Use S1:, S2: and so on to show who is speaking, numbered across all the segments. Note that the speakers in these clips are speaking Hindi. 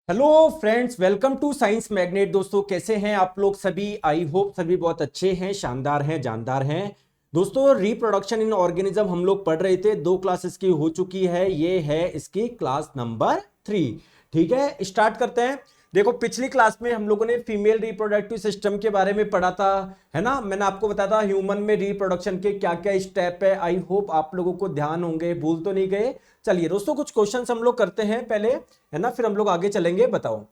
S1: Hello friends, welcome to science magnet. दोस्तों, कैसे हैं आप लोग सभी? आई होप सभी बहुत अच्छे हैं, शानदार हैं, जानदार हैं। दोस्तों, रिप्रोडक्शन इन ऑर्गेनिज्म हम लोग पढ़ रहे थे, 2 क्लासेस की हो चुकी है। ये है इसकी क्लास नंबर 3। ठीक है, स्टार्ट करते हैं। देखो, पिछली क्लास में हम लोगों ने फीमेल रिप्रोडक्टिव सिस्टम के बारे में पढ़ा था, है ना। मैंने आपको बताया था ह्यूमन में रिप्रोडक्शन के क्या क्या स्टेप है। आई होप आप लोगों को ध्यान होंगे, भूल तो नहीं गए। चलिए दोस्तों, कुछ क्वेश्चंस हम लोग करते हैं पहले, है ना, फिर हम लोग आगे चलेंगे। बताओ,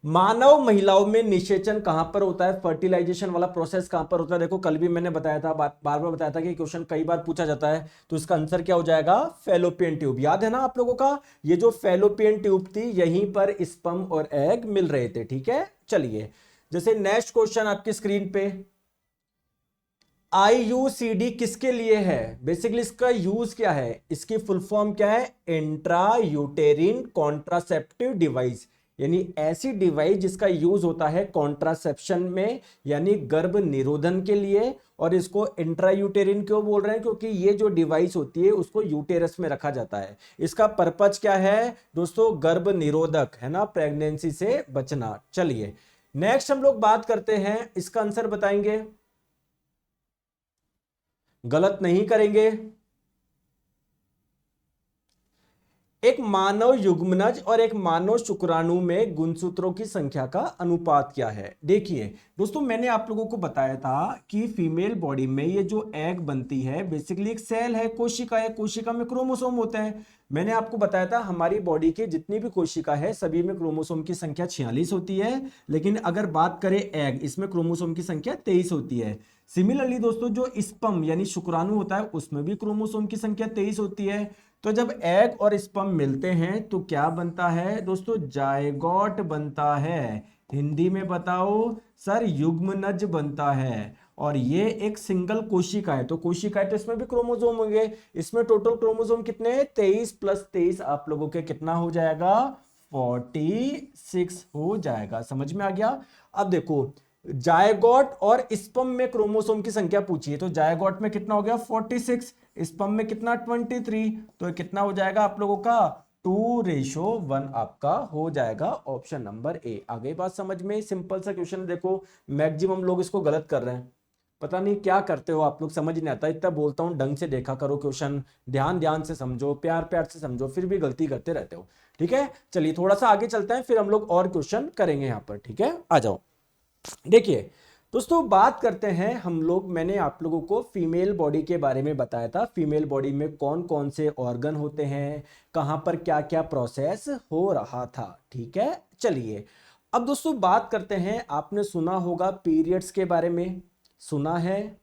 S1: मानव महिलाओं में निषेचन कहां पर होता है? फर्टिलाइजेशन वाला प्रोसेस कहां पर होता है? देखो, कल भी मैंने बताया था, बार बार बताया था कि क्वेश्चन कई बार पूछा जाता है, तो इसका आंसर क्या हो जाएगा? Fallopian tube. याद है ना आप लोगों का? ये जो फैलोपियन ट्यूब थी, यहीं पर स्पर्म और एग मिल रहे थे। ठीक है, चलिए। जैसे नेक्स्ट क्वेश्चन आपकी स्क्रीन पे, आईयूसीडी किसके लिए है? बेसिकली इसका यूज क्या है? इसकी फुल फॉर्म क्या है? इंट्रा यूटेरिन कॉन्ट्रासेप्टिव डिवाइस, यानी ऐसी डिवाइस जिसका यूज होता है कॉन्ट्रासेप्शन में, यानी गर्भ निरोधन के लिए। और इसको इंट्रा यूटेरिन क्यों बोल रहे हैं? क्योंकि ये जो डिवाइस होती है उसको यूटेरस में रखा जाता है। इसका पर्पज क्या है दोस्तों? गर्भ निरोधक, है ना, प्रेगनेंसी से बचना। चलिए नेक्स्ट हम लोग बात करते हैं, इसका आंसर बताएंगे, गलत नहीं करेंगे। एक मानव युग्मनज और एक मानव शुक्राणु में गुणसूत्रों की संख्या का अनुपात क्या है? देखिए दोस्तों, मैंने आप लोगों को बताया था कि फीमेल बॉडी में ये जो एग बनती है, बेसिकली एक सेल है, कोशिका है। कोशिका में क्रोमोसोम होते हैं। मैंने आपको बताया था हमारी बॉडी के जितनी भी कोशिका है, सभी में क्रोमोसोम की संख्या 46 होती है। लेकिन अगर बात करें एग, इसमें क्रोमोसोम की संख्या 23 होती है। सिमिलरली दोस्तों, जो स्पर्म यानी शुक्राणु होता है, उसमें भी क्रोमोसोम की संख्या 23 होती है। तो जब एग और स्पर्म मिलते हैं तो क्या बनता है दोस्तों? जायगोट बनता है। हिंदी में बताओ सर, युग्मनज बनता है। और ये एक सिंगल कोशिका है, तो कोशिका है तो इसमें भी क्रोमोसोम होंगे। इसमें टोटल क्रोमोसोम कितने हैं? 23 प्लस 23 आप लोगों के कितना हो जाएगा? 46 हो जाएगा। समझ में आ गया? अब देखो, जायगोट और स्पर्म में क्रोमोसोम की संख्या पूछी है, तो जायगोट में कितना हो गया? 46। स्पर्म में कितना? 23। तो ये कितना हो जाएगा आप लोगों का? 2:1 आपका हो जाएगा। Option number A. आ गई बात समझ में? सिंपल सा क्वेश्चन। देखो, मैक्सिमम लोग इसको गलत कर रहे हैं, पता नहीं क्या करते हो आप लोग, समझ नहीं आता। इतना बोलता हूं ढंग से देखा करो क्वेश्चन, ध्यान ध्यान से समझो, प्यार प्यार से समझो, फिर भी गलती करते रहते हो। ठीक है, चलिए थोड़ा सा आगे चलते हैं, फिर हम लोग और क्वेश्चन करेंगे यहां पर। ठीक है, आ जाओ। देखिए दोस्तों, बात करते हैं हम लोग। मैंने आप लोगों को फीमेल बॉडी के बारे में बताया था, फीमेल बॉडी में कौन कौन से ऑर्गन होते हैं, कहां पर क्या क्या प्रोसेस हो रहा था। ठीक है, चलिए अब दोस्तों बात करते हैं। आपने सुना होगा पीरियड्स के बारे में, सुना है,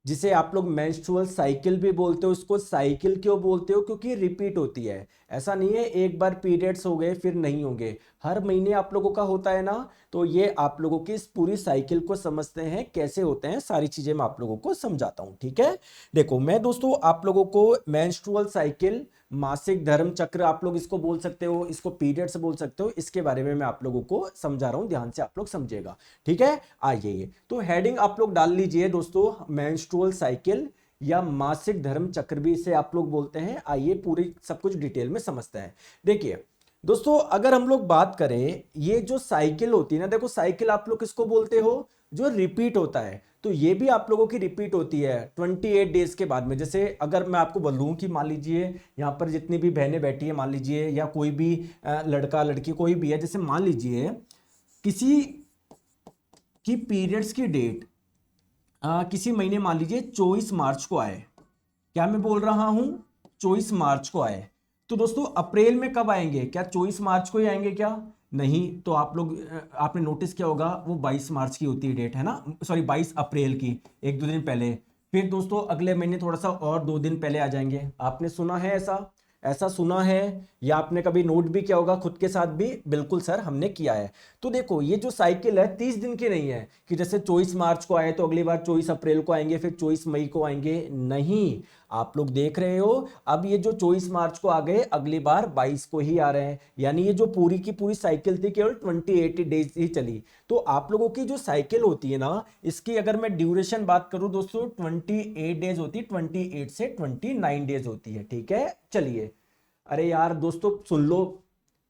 S1: जिसे आप लोग मेंस्ट्रुअल साइकिल भी बोलते हो। इसको साइकिल क्यों बोलते हो? क्योंकि रिपीट होती है। ऐसा नहीं है एक बार पीरियड्स हो गए फिर नहीं होंगे, हर महीने आप लोगों का होता है ना। तो ये आप लोगों की इस पूरी साइकिल को समझते हैं, कैसे होते हैं सारी चीजें मैं आप लोगों को समझाता हूं। ठीक है, देखो मैं दोस्तों आप लोगों को मेंस्ट्रुअल साइकिल, मासिक धर्म चक्र आप लोग इसको बोल सकते हो, इसको पीरियड्स बोल सकते हो, इसके बारे में मैं आप लोगों को समझा रहा हूं, ध्यान से आप लोग समझिएगा। ठीक है, आइए तो हेडिंग आप लोग डाल लीजिए दोस्तों, मेंस्ट्रुअल साइकिल या मासिक धर्म चक्र भी इसे आप लोग बोलते हैं। आइए पूरी सब कुछ डिटेल में समझते हैं। देखिए दोस्तों, अगर हम लोग बात करें, ये जो साइकिल होती है ना, देखो साइकिल आप लोग किसको बोलते हो? जो रिपीट होता है। तो ये भी आप लोगों की रिपीट होती है 28 डेज के बाद में। जैसे अगर मैं आपको बोलूं कि मान लीजिए यहाँ पर जितनी भी बहनें बैठी है, मान लीजिए, या कोई भी लड़का लड़की कोई भी है, जैसे मान लीजिए किसी की पीरियड्स की डेट किसी महीने मान लीजिए 24 मार्च को आए, क्या मैं बोल रहा हूं? 24 मार्च को आए। तो दोस्तों अप्रैल में कब आएंगे? क्या 24 मार्च को ही आएंगे क्या? नहीं। तो आप लोग आपने नोटिस किया होगा वो 22 मार्च की होती है डेट, है ना, सॉरी 22 अप्रैल की, एक दो दिन पहले। फिर दोस्तों अगले महीने थोड़ा सा और 2 दिन पहले आ जाएंगे। आपने सुना है ऐसा? ऐसा सुना है, या आपने कभी नोट भी किया होगा खुद के साथ भी? बिल्कुल सर, हमने किया है। तो देखो ये जो साइकिल है 30 दिन की नहीं है कि जैसे 24 मार्च को आए तो अगली बार 24 अप्रैल को आएंगे, फिर 24 मई को आएंगे। नहीं, आप लोग देख रहे हो, अब ये जो 24 मार्च को आ गए, अगली बार 22 को ही आ रहे हैं। यानी ये जो पूरी की पूरी साइकिल थी केवल 28 डेज ही चली। तो आप लोगों की जो साइकिल होती है ना, इसकी अगर मैं ड्यूरेशन बात करूं दोस्तों, 28 डेज होती है, 28 से 29 डेज होती है। ठीक है, चलिए। अरे यार दोस्तों सुन लो,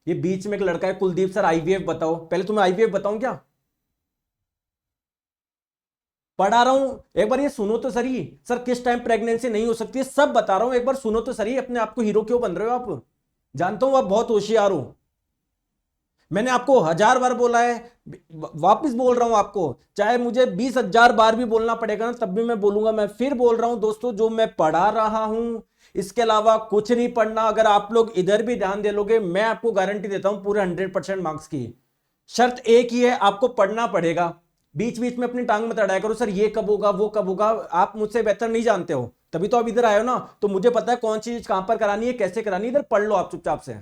S1: ये बीच में एक लड़का है कुलदीप सर आईवीएफ बताओ, पहले तुम्हें आईवीएफ बताऊं क्या? पढ़ा रहा हूं एक बार, ये सुनो तो सही। सर किस टाइम प्रेगनेंसी नहीं हो सकती है, सब बता रहा हूं, एक बार सुनो तो सही। अपने आप को हीरो क्यों बन रहे हो आप? जानता हूं आप बहुत होशियार हो, मैंने आपको 1000 बार बोला है, वापस बोल रहा हूं आपको, चाहे मुझे 20,000 बार भी बोलना पड़ेगा ना, तब भी मैं बोलूंगा। मैं फिर बोल रहा हूं दोस्तों, जो मैं पढ़ा रहा हूं इसके अलावा कुछ नहीं पढ़ना। अगर आप लोग इधर भी ध्यान दे लोगे, मैं आपको गारंटी देता हूं पूरे 100% मार्क्स की। शर्त एक ही है, आपको पढ़ना पड़ेगा। बीच बीच में अपनी टांग मत अड़ाया करो, सर ये कब होगा वो कब होगा। आप मुझसे बेहतर नहीं जानते हो, तभी तो आप इधर आए हो ना, तो मुझे पता है कौन सी चीज कहां पर करानी है, कैसे करानी है। इधर पढ़ लो आप चुपचाप से,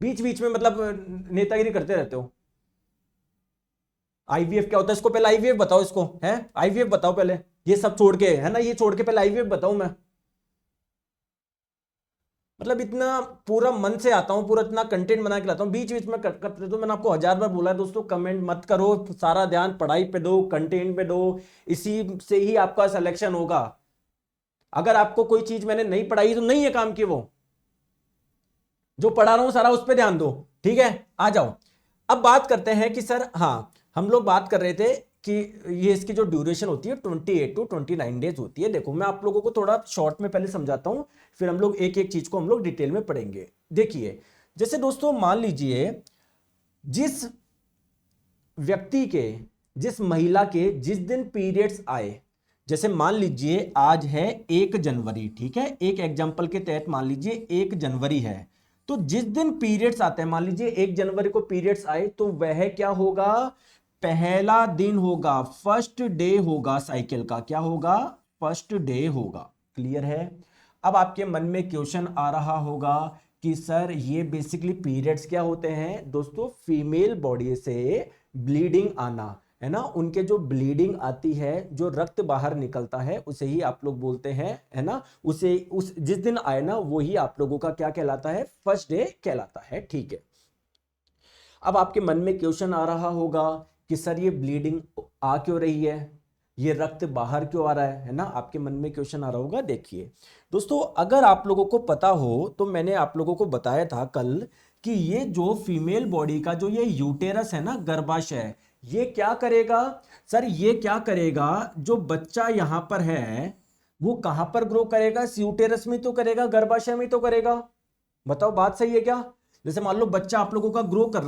S1: बीच बीच में मतलब नेतागिरी करते रहते हो। आईवीएफ क्या होता है, इसको पहले आईवीएफ बताओ, इसको है आईवीएफ बताओ पहले, ये सब छोड़ के, है ना, ये छोड़ के पहले आईवीएफ बताऊं मैं। मतलब इतना पूरा मन से आता हूं, पूरा इतना कंटेंट बना के लाता हूं, बीच बीच में कट करते। तो मैंने आपको 1000 बार बोला है दोस्तों, कमेंट मत करो, सारा ध्यान पढ़ाई पे दो, कंटेंट पे दो, इसी से ही आपका सिलेक्शन होगा। अगर आपको कोई चीज मैंने नहीं पढ़ाई तो नहीं है काम की, वो जो पढ़ा रहा हूं सारा उस पर ध्यान दो, ठीक है। आ जाओ, अब बात करते हैं कि सर, हाँ हम लोग बात कर रहे थे कि ये इसकी जो ड्यूरेशन होती है 28 to 29 डेज होती है। देखो मैं आप लोगों को थोड़ा शॉर्ट में पहले समझाता हूं, फिर हम लोग एक एक चीज को हम लोग डिटेल में पढ़ेंगे। देखिए जैसे दोस्तों, मान लीजिए जिस व्यक्ति के, जिस महिला के जिस दिन पीरियड्स आए, जैसे मान लीजिए आज है 1 जनवरी, ठीक है, एक एग्जाम्पल के तहत मान लीजिए 1 जनवरी है, तो जिस दिन पीरियड्स आते हैं, मान लीजिए 1 जनवरी को पीरियड्स आए, तो वह क्या होगा, पहला दिन होगा, फर्स्ट डे होगा साइकिल का। क्या होगा? फर्स्ट डे होगा। क्लियर है? अब आपके मन में क्वेश्चन आ रहा होगा कि सर ये बेसिकली पीरियड्स क्या होते हैं दोस्तों? फीमेल बॉडी से ब्लीडिंग आना, है ना, उनके जो ब्लीडिंग आती है, जो रक्त बाहर निकलता है, उसे ही आप लोग बोलते हैं, है ना, उसे उस जिस दिन आए ना, वही आप लोगों का क्या कहलाता है? फर्स्ट डे कहलाता है, ठीक है। अब आपके मन में क्वेश्चन आ रहा होगा कि सर ये ब्लीडिंग आ क्यों रही है, ये रक्त बाहर क्यों आ रहा है ना, आपके मन में क्वेश्चन आ रहा होगा। देखिए दोस्तों, अगर आप लोगों को पता हो तो मैंने आप लोगों को बताया था कल कि ये जो फीमेल बॉडी का जो ये यूटेरस है ना, गर्भाशय, ये क्या करेगा सर? ये क्या करेगा, जो बच्चा यहां पर है वो कहां पर ग्रो करेगा? यूटेरस में तो करेगा, गर्भाशय में तो करेगा। बताओ बात सही है क्या? जैसे मान लो बच्चा आप लोगों का ग्रो कर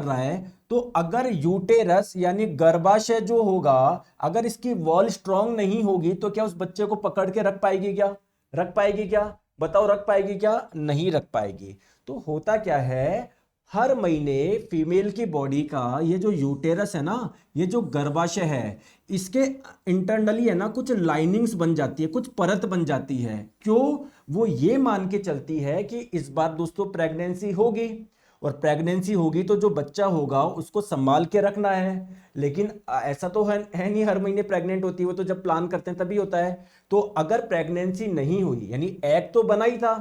S1: रहा है, तो अगर यूटेरस यानी गर्भाशय जो होगा, अगर इसकी वॉल स्ट्रांग नहीं होगी तो क्या उस बच्चे को पकड़ के रख पाएगी क्या? रख पाएगी क्या? बताओ रख पाएगी क्या? नहीं रख पाएगी। तो होता क्या है, हर महीने फीमेल की बॉडी का ये जो यूटेरस है ना, ये जो गर्भाशय है, इसके इंटरनली है ना कुछ लाइनिंग्स बन जाती है, कुछ परत बन जाती है। क्यों? वो ये मान के चलती है कि इस बार दोस्तों प्रेगनेंसी होगी, और प्रेगनेंसी होगी तो जो बच्चा होगा उसको संभाल के रखना है। लेकिन ऐसा तो है नहीं हर महीने प्रेग्नेंट होती है, वो तो जब प्लान करते हैं तभी होता है। तो अगर प्रेगनेंसी नहीं हुई, यानी एग तो बना ही था,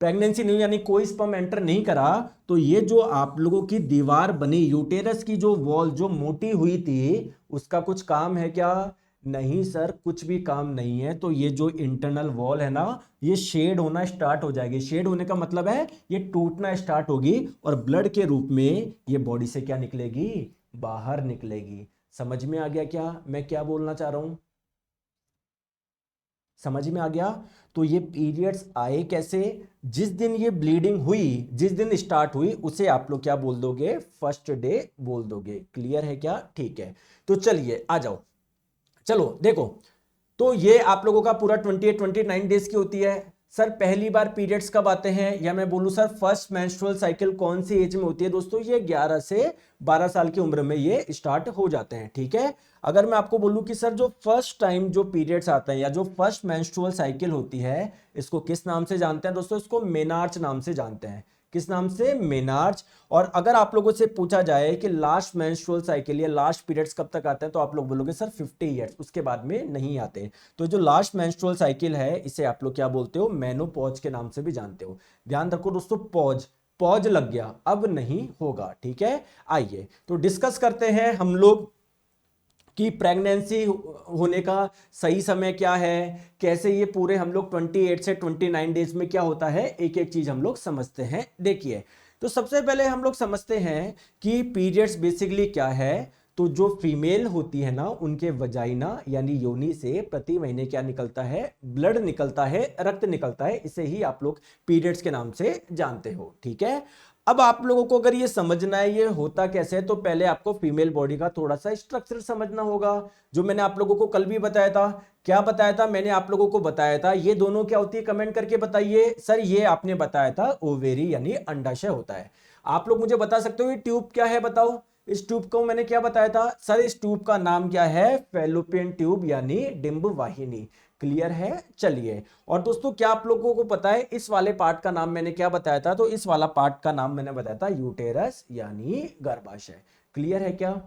S1: प्रेगनेंसी नहीं यानी कोई स्पर्म एंटर नहीं करा, तो ये जो आप लोगों की दीवार बनी, यूटेरस की जो वॉल जो मोटी हुई थी, उसका कुछ काम है क्या? नहीं सर, कुछ भी काम नहीं है। तो ये जो इंटरनल वॉल है ना, ये शेड होना स्टार्ट हो जाएगी। शेड होने का मतलब है ये टूटना स्टार्ट होगी, और ब्लड के रूप में ये बॉडी से क्या निकलेगी? बाहर निकलेगी। समझ में आ गया क्या मैं क्या बोलना चाह रहा हूं? समझ में आ गया? तो ये पीरियड्स आए कैसे? जिस दिन ये ब्लीडिंग हुई, जिस दिन स्टार्ट हुई, उसे आप लोग क्या बोल दोगे? फर्स्ट डे बोल दोगे। क्लियर है क्या? ठीक है, तो चलिए आ जाओ। चलो देखो, तो ये आप लोगों का पूरा 29 डेज की होती है। सर पहली बार पीरियड्स कब आते हैं, या मैं बोलूं सर फर्स्ट मेंस्ट्रुअल साइकिल कौन सी एज में होती है दोस्तों? ये 11 से 12 साल की उम्र में ये स्टार्ट हो जाते हैं, ठीक है। अगर मैं आपको बोलूं कि सर जो फर्स्ट टाइम जो पीरियड्स आते हैं, या जो फर्स्ट मेंस्ट्रुअल साइकिल होती है, इसको किस नाम से जानते हैं दोस्तों? इसको मेनार्च नाम से जानते हैं। किस नाम से? मेनार्च। और अगर आप लोगों से पूछा जाए कि लास्ट मेंस्ट्रुअल साइकिल या लास्ट पीरियड्स कब तक आते हैं, तो आप लोग बोलोगे सर 50 ईयर्स, उसके बाद में नहीं आते। तो जो लास्ट मेंस्ट्रुअल साइकिल है, इसे आप लोग क्या बोलते हो? मेनोपॉज के नाम से भी जानते हो। ध्यान रखो दोस्तों, पॉज पॉज लग गया, अब नहीं होगा, ठीक है। आइए तो डिस्कस करते हैं हम लोग कि प्रेगनेंसी होने का सही समय क्या है, कैसे ये पूरे हम लोग 28 से 29 डेज में क्या होता है, एक एक चीज हम लोग समझते हैं। देखिए तो सबसे पहले हम लोग समझते हैं कि पीरियड्स बेसिकली क्या है। तो जो फीमेल होती है ना, उनके वजाइना यानी योनि से प्रति महीने क्या निकलता है, ब्लड निकलता है, रक्त निकलता है। इसे ही आप लोग पीरियड्स के नाम से जानते हो, ठीक है। अब आप लोगों को अगर ये समझना है ये होता कैसे है, तो पहले आपको फीमेल बॉडी का थोड़ा सा स्ट्रक्चर समझना होगा, जो मैंने आप लोगों को कल भी बताया था। क्या बताया था मैंने आप लोगों को? बताया था ये दोनों क्या होती है, कमेंट करके बताइए। सर ये आपने बताया था ओवेरी यानी अंडाशय होता है। आप लोग मुझे बता सकते हो ये ट्यूब क्या है, बताओ। इस ट्यूब को मैंने क्या बताया था सर? इस ट्यूब का नाम क्या है? फैलोपियन ट्यूब यानी डिंब वाहिनी। क्लियर है? चलिए। और दोस्तों क्या आप लोगों को पता है इस वाले पार्ट का नाम मैंने क्या बताया था? तो इस वाला पार्ट का नाम मैंने बताया था यूटेरस यानी गर्भाशय। क्लियर है क्या?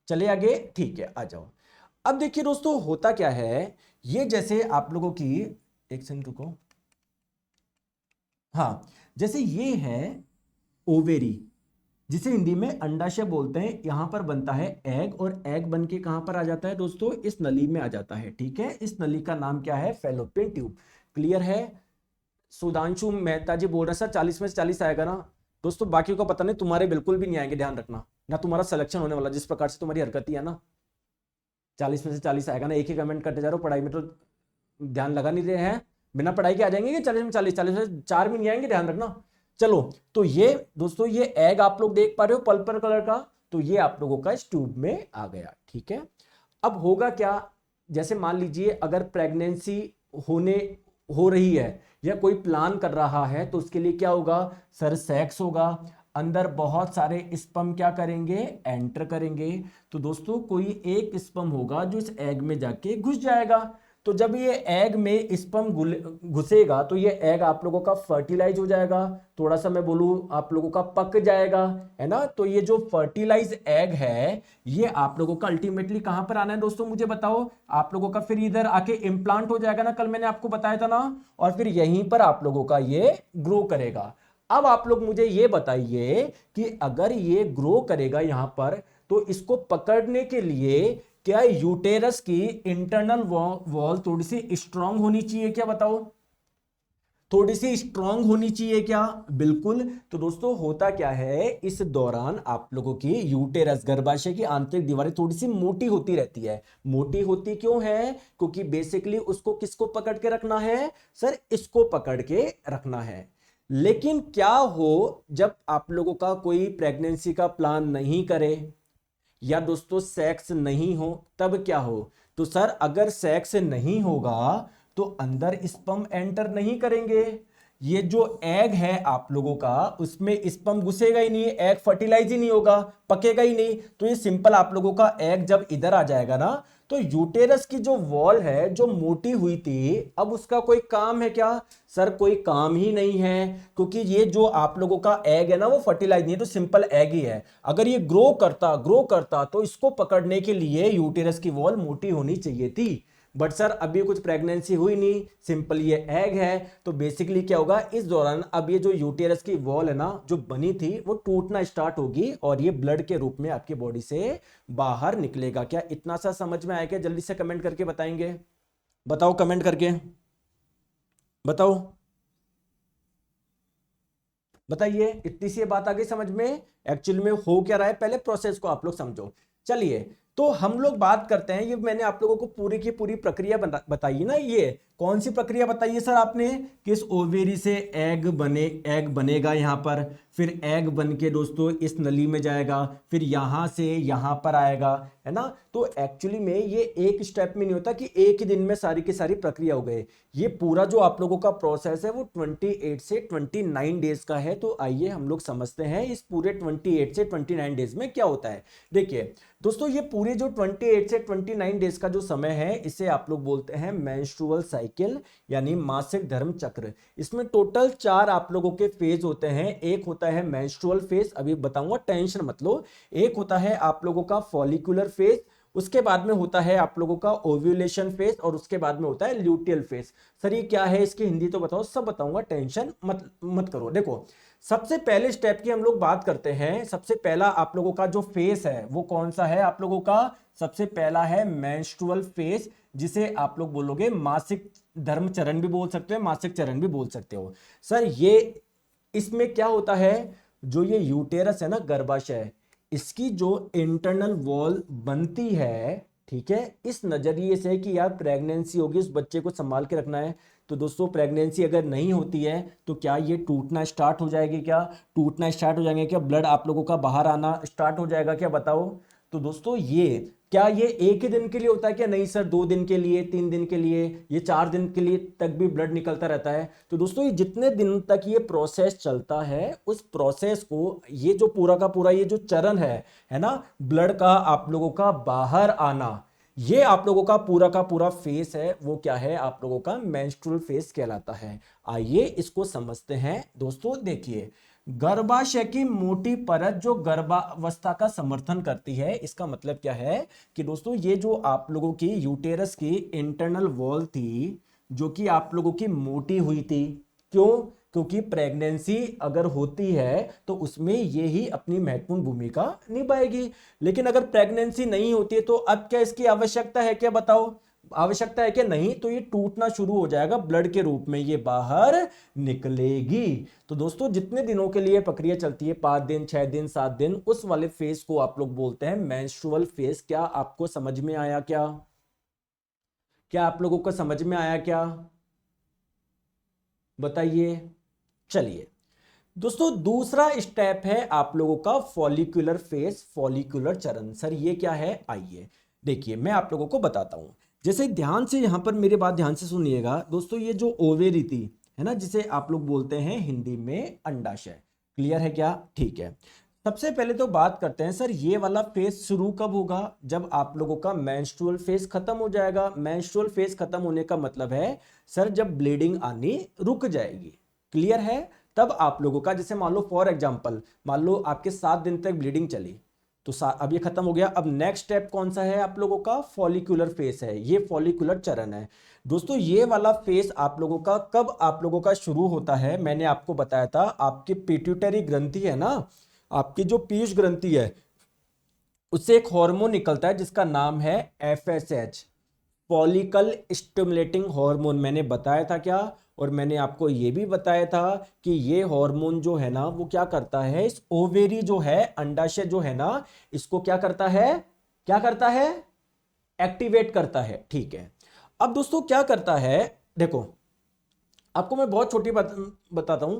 S1: चले आगे, ठीक है, आ जाओ। अब देखिए दोस्तों होता क्या है, ये जैसे आप लोगों की, एक सेकंड रुको, हाँ, जैसे ये है ओवेरी, जिसे हिंदी में अंडाशय बोलते हैं। यहां पर बनता है एग, और एग बन के कहां पर आ जाता है दोस्तों? इस नली में आ जाता है, ठीक है। इस नली का नाम क्या है? Fallopian tube. क्लियर है? सुधांशु मेहता जी बोल रहे सर 40 में से 40 आएगा ना? दोस्तों बाकी को पता नहीं, तुम्हारे बिल्कुल भी नहीं आएंगे, ध्यान रखना ना, तुम्हारा सिलेक्शन होने वाला जिस प्रकार से तुम्हारी हरकत है ना। 40 में से 40 आएगा ना? एक ही कमेंट करते जा रहे हो, पढ़ाई में तो ध्यान लगा नहीं रहे हैं। बिना पढ़ाई के आ जाएंगे कि 40 में 40, 40 में 4 भी नहीं आएंगे, ध्यान रखना। चलो, तो ये दोस्तों ये एग आप लोग देख पा रहे हो पर्पल कलर का, तो ये आप लोगों का इस ट्यूब में आ गया, ठीक है। अब होगा क्या, जैसे मान लीजिए अगर प्रेगनेंसी होने हो रही है या कोई प्लान कर रहा है, तो उसके लिए क्या होगा सर? सेक्स होगा, अंदर बहुत सारे स्पर्म क्या करेंगे? एंटर करेंगे। तो दोस्तों कोई एक स्पर्म होगा जो इस एग में जाके घुस जाएगा। तो जब ये एग में स्पर्म घुसेगा तो ये एग आप लोगों का फर्टिलाइज हो जाएगा, थोड़ा सा मैं बोलूं आप लोगों का पक जाएगा, है ना। तो ये जो फर्टिलाइज एग है ये आप लोगों का अल्टीमेटली कहां पर आना है दोस्तों, मुझे बताओ। आप लोगों का फिर इधर आके इम्प्लांट हो जाएगा ना, कल मैंने आपको बताया था ना, और फिर यहीं पर आप लोगों का ये ग्रो करेगा। अब आप लोग मुझे ये बताइए कि अगर ये ग्रो करेगा यहां पर, तो इसको पकड़ने के लिए क्या यूटेरस की इंटरनल वॉल थोड़ी सी स्ट्रांग होनी चाहिए क्या? बताओ, थोड़ी सी स्ट्रांग होनी चाहिए क्या? बिल्कुल। तो दोस्तों होता क्या है, इस दौरान आप लोगों की यूटेरस गर्भाशय की आंतरिक दीवारें थोड़ी सी मोटी होती रहती है। मोटी होती क्यों है? क्योंकि बेसिकली उसको किसको पकड़ के रखना है सर? इसको पकड़ के रखना है। लेकिन क्या हो जब आप लोगों का कोई प्रेगनेंसी का प्लान नहीं करे या दोस्तों सेक्स नहीं हो, तब क्या हो? तो सर अगर सेक्स नहीं होगा तो अंदर स्पर्म एंटर नहीं करेंगे। ये जो एग है आप लोगों का, उसमें स्पर्म घुसेगा ही नहीं, एग फर्टिलाइज ही नहीं होगा, पकेगा ही नहीं। तो ये सिंपल आप लोगों का एग जब इधर आ जाएगा ना, तो यूटेरस की जो वॉल है जो मोटी हुई थी, अब उसका कोई काम है क्या सर? कोई काम ही नहीं है, क्योंकि ये जो आप लोगों का एग है ना वो फर्टिलाइज नहीं है, तो सिंपल एग ही है। अगर ये ग्रो करता तो इसको पकड़ने के लिए यूटेरस की वॉल मोटी होनी चाहिए थी। बट सर अभी कुछ प्रेगनेंसी हुई नहीं, सिंपल ये एग है। तो बेसिकली क्या होगा इस दौरान, अब ये जो यूटेरस की वॉल है ना जो बनी थी वो टूटना स्टार्ट होगी, और ये ब्लड के रूप में आपकी बॉडी से बाहर निकलेगा। क्या इतना सा समझ में आया क्या? जल्दी से कमेंट करके बताएंगे, बताओ कमेंट करके बताओ, बताइए। इतनी सी बात आ गई समझ में? एक्चुअल में हो क्या रहा है, पहले प्रोसेस को आप लोग समझो। चलिए, तो हम लोग बात करते हैं, ये मैंने आप लोगों को पूरी की पूरी प्रक्रिया बताई ना। ये कौन सी प्रक्रिया बताइए सर आपने? किस ओवेरी से एग बनेगा यहां पर, फिर एग बन के दोस्तों इस नली में जाएगा, फिर यहां से यहां पर आएगा, है ना। तो एक्चुअली में ये एक स्टेप में नहीं होता कि एक ही दिन में सारी की सारी प्रक्रिया हो गई। ये पूरा जो आप लोगों का प्रोसेस है वो 28 से 29 डेज का है। तो आइए हम लोग समझते हैं इस पूरे 28 से 29 डेज में क्या होता है। देखिए दोस्तों, ये पूरे जो 28 से 29 डेज का जो समय है, इसे आप लोग बोलते हैं मेंस्ट्रुअल साइकिल यानी मासिक धर्म चक्र। इसमें टोटल 4 आप लोगों के फेज होते हैं। एक होता है मेंस्ट्रुअल फेज, अभी बताऊंगा, टेंशन मत लो। एक होता है आप लोगों का फॉलिकुलर फेज, उसके बाद में होता है आप लोगों का ओव्यूलेशन फेज, और उसके बाद में होता है ल्यूटियल फेज। सर ये क्या है, इसकी हिंदी तो बताओ, सब बताऊंगा, टेंशन मत करो। देखो सबसे पहले स्टेप की हम लोग बात करते हैं। सबसे पहला आप लोगों का जो फेस है वो कौन सा है आप लोगों का? सबसे पहला है मेंस्ट्रुअल फेस, जिसे आप लोग बोलोगे मासिक धर्म चरण भी बोल सकते हो, मासिक चरण भी बोल सकते हो। सर ये इसमें क्या होता है, जो ये यूटेरस है ना, गर्भाशय, इसकी जो इंटरनल वॉल बनती है, ठीक है, इस नजरिए से कि यार प्रेगनेंसी होगी, उस बच्चे को संभाल के रखना है। तो दोस्तों प्रेगनेंसी अगर नहीं होती है तो क्या ये टूटना स्टार्ट हो जाएगी? क्या टूटना स्टार्ट हो जाएंगे? क्या ब्लड आप लोगों का बाहर आना स्टार्ट हो जाएगा? क्या बताओ। तो दोस्तों ये क्या ये एक ही दिन के लिए होता है? क्या नहीं सर, 2 दिन के लिए, 3 दिन के लिए, ये 4 दिन के लिए तक भी ब्लड निकलता रहता है। तो दोस्तों ये जितने दिन तक ये प्रोसेस चलता है, उस प्रोसेस को, ये जो पूरा का पूरा ये जो चरण है ना, ब्लड का आप लोगों का बाहर आना, ये आप लोगों का पूरा फेस है, वो क्या है? आप लोगों का मेंस्ट्रुअल फेस कहलाता है। आइए इसको समझते हैं। दोस्तों देखिए, गर्भाशय की मोटी परत जो गर्भावस्था का समर्थन करती है, इसका मतलब क्या है कि दोस्तों ये जो आप लोगों की यूटेरस की इंटरनल वॉल थी, जो कि आप लोगों की मोटी हुई थी, क्यों? क्योंकि प्रेगनेंसी अगर होती है तो उसमें ये ही अपनी महत्वपूर्ण भूमिका निभाएगी। लेकिन अगर प्रेगनेंसी नहीं होती है तो अब क्या इसकी आवश्यकता है? क्या बताओ, आवश्यकता है क्या? नहीं, तो ये टूटना शुरू हो जाएगा, ब्लड के रूप में ये बाहर निकलेगी। तो दोस्तों जितने दिनों के लिए प्रक्रिया चलती है, 5 दिन, 6 दिन, 7 दिन, उस वाले फेज को आप लोग बोलते हैं मेंस्ट्रुअल फेज। क्या आपको समझ में आया? क्या क्या आप लोगों को समझ में आया? क्या बताइए। चलिए दोस्तों, दूसरा स्टेप है आप लोगों का फॉलिकुलर फेज, फॉलिकुलर चरण। सर ये क्या है? आइए देखिए मैं आप लोगों को बताता हूं। जैसे ध्यान से यहां पर मेरे बात ध्यान से सुनिएगा दोस्तों, ये जो ओवेरी थी है ना, जिसे आप लोग बोलते हैं हिंदी में अंडाशय। क्लियर है क्या? ठीक है। सबसे पहले तो बात करते हैं सर, ये वाला फेज शुरू कब होगा? जब आप लोगों का मेंस्ट्रुअल फेज खत्म हो जाएगा। मेंस्ट्रुअल फेज खत्म होने का मतलब है सर जब ब्लीडिंग आनी रुक जाएगी। क्लियर है? तब आप लोगों का, जैसे मान लो फॉर एग्जांपल, मान लो आपके 7 दिन तक ब्लीडिंग चली, तो अब ये खत्म हो गया। अब नेक्स्ट स्टेप कौन सा है आप लोगों का? फॉलिकुलर फेस है, ये फॉलिकुलर चरण है। दोस्तों ये वाला फेस आप लोगों का कब आप लोगों का शुरू होता है? मैंने आपको बताया था, आपकी पिट्यूटरी ग्रंथि है ना, आपकी जो पीयूष ग्रंथि है, उससे एक हार्मोन निकलता है जिसका नाम है FSH, फॉलिकल स्टिमुलेटिंग हार्मोन। मैंने बताया था क्या? और मैंने आपको यह भी बताया था कि ये हार्मोन जो है ना, वो क्या करता है, इस ओवेरी जो है, अंडाशय जो है ना, इसको क्या करता है? क्या करता है? एक्टिवेट करता है। ठीक है। अब दोस्तों क्या करता है, देखो आपको मैं बहुत छोटी बात बताता हूं।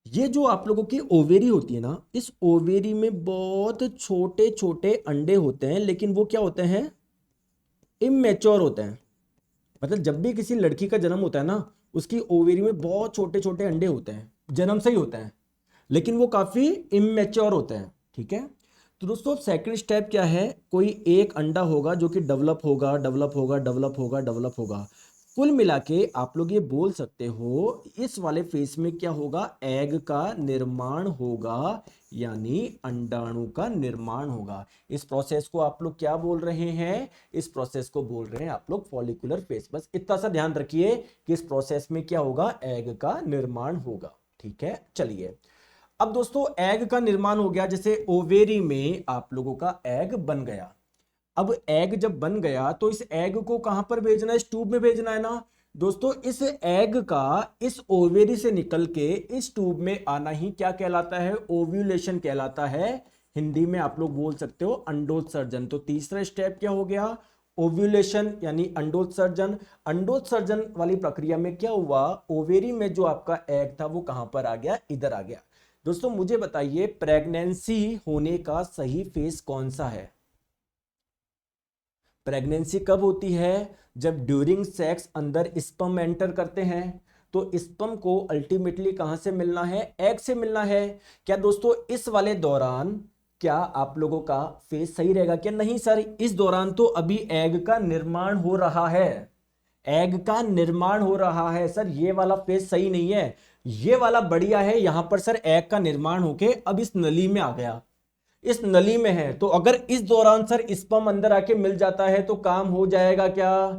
S1: ये जो आप लोगों की ओवेरी होती है ना, इस ओवेरी में बहुत छोटे छोटे अंडे होते हैं, लेकिन वो क्या होते हैं? इमेच्योर होते हैं। मतलब जब भी किसी लड़की का जन्म होता है ना, उसकी ओवेरी में बहुत छोटे छोटे अंडे होते हैं, जन्म से ही होते हैं, लेकिन वो काफी इमेच्योर होते हैं। ठीक है। तो दोस्तों सेकंड स्टेप क्या है? कोई एक अंडा होगा जो कि डेवलप होगा, डेवलप होगा, डेवलप होगा, डेवलप होगा। कुल मिला के आप लोग ये बोल सकते हो, इस वाले फेज में क्या होगा? एग का निर्माण होगा, यानी अंडाणु का निर्माण होगा। इस प्रोसेस को आप लोग क्या बोल रहे हैं? इस प्रोसेस को बोल रहे हैं आप लोग फॉलिकुलर फेज। बस इतना सा ध्यान रखिए कि इस प्रोसेस में क्या होगा? एग का निर्माण होगा। ठीक है। चलिए अब दोस्तों एग का निर्माण हो गया, जैसे ओवेरी में आप लोगों का एग बन गया। अब एग जब बन गया तो इस एग को कहां पर भेजना है? इस ट्यूब में भेजना है ना। दोस्तों इस एग का इस ओवेरी से निकल के इस ट्यूब में आना ही क्या कहलाता है? ओव्यूलेशन कहलाता है। हिंदी में आप लोग बोल सकते हो अंडोत्सर्जन। तो तीसरा स्टेप क्या हो गया? ओव्यूलेशन, यानी अंडोत्सर्जन। अंडोत्सर्जन वाली प्रक्रिया में क्या हुआ? ओवेरी में जो आपका एग था वो कहां पर आ गया? इधर आ गया। दोस्तों मुझे बताइए, प्रेगनेंसी होने का सही फेज कौन सा है? प्रेगनेंसी कब होती है? जब ड्यूरिंग सेक्स अंदर स्पर्म एंटर करते हैं। तो स्पर्म को अल्टीमेटली कहां से मिलना है? एग से मिलना है। क्या दोस्तों इस वाले दौरान क्या आप लोगों का फेस सही रहेगा? क्या नहीं सर, इस दौरान तो अभी एग का निर्माण हो रहा है, एग का निर्माण हो रहा है सर, ये वाला फेज सही नहीं है, ये वाला बढ़िया है। यहां पर सर एग का निर्माण होके अब इस नली में आ गया, इस नली में है। तो अगर इस दौरान सर स्पर्म अंदर आके मिल जाता है तो काम हो जाएगा क्या?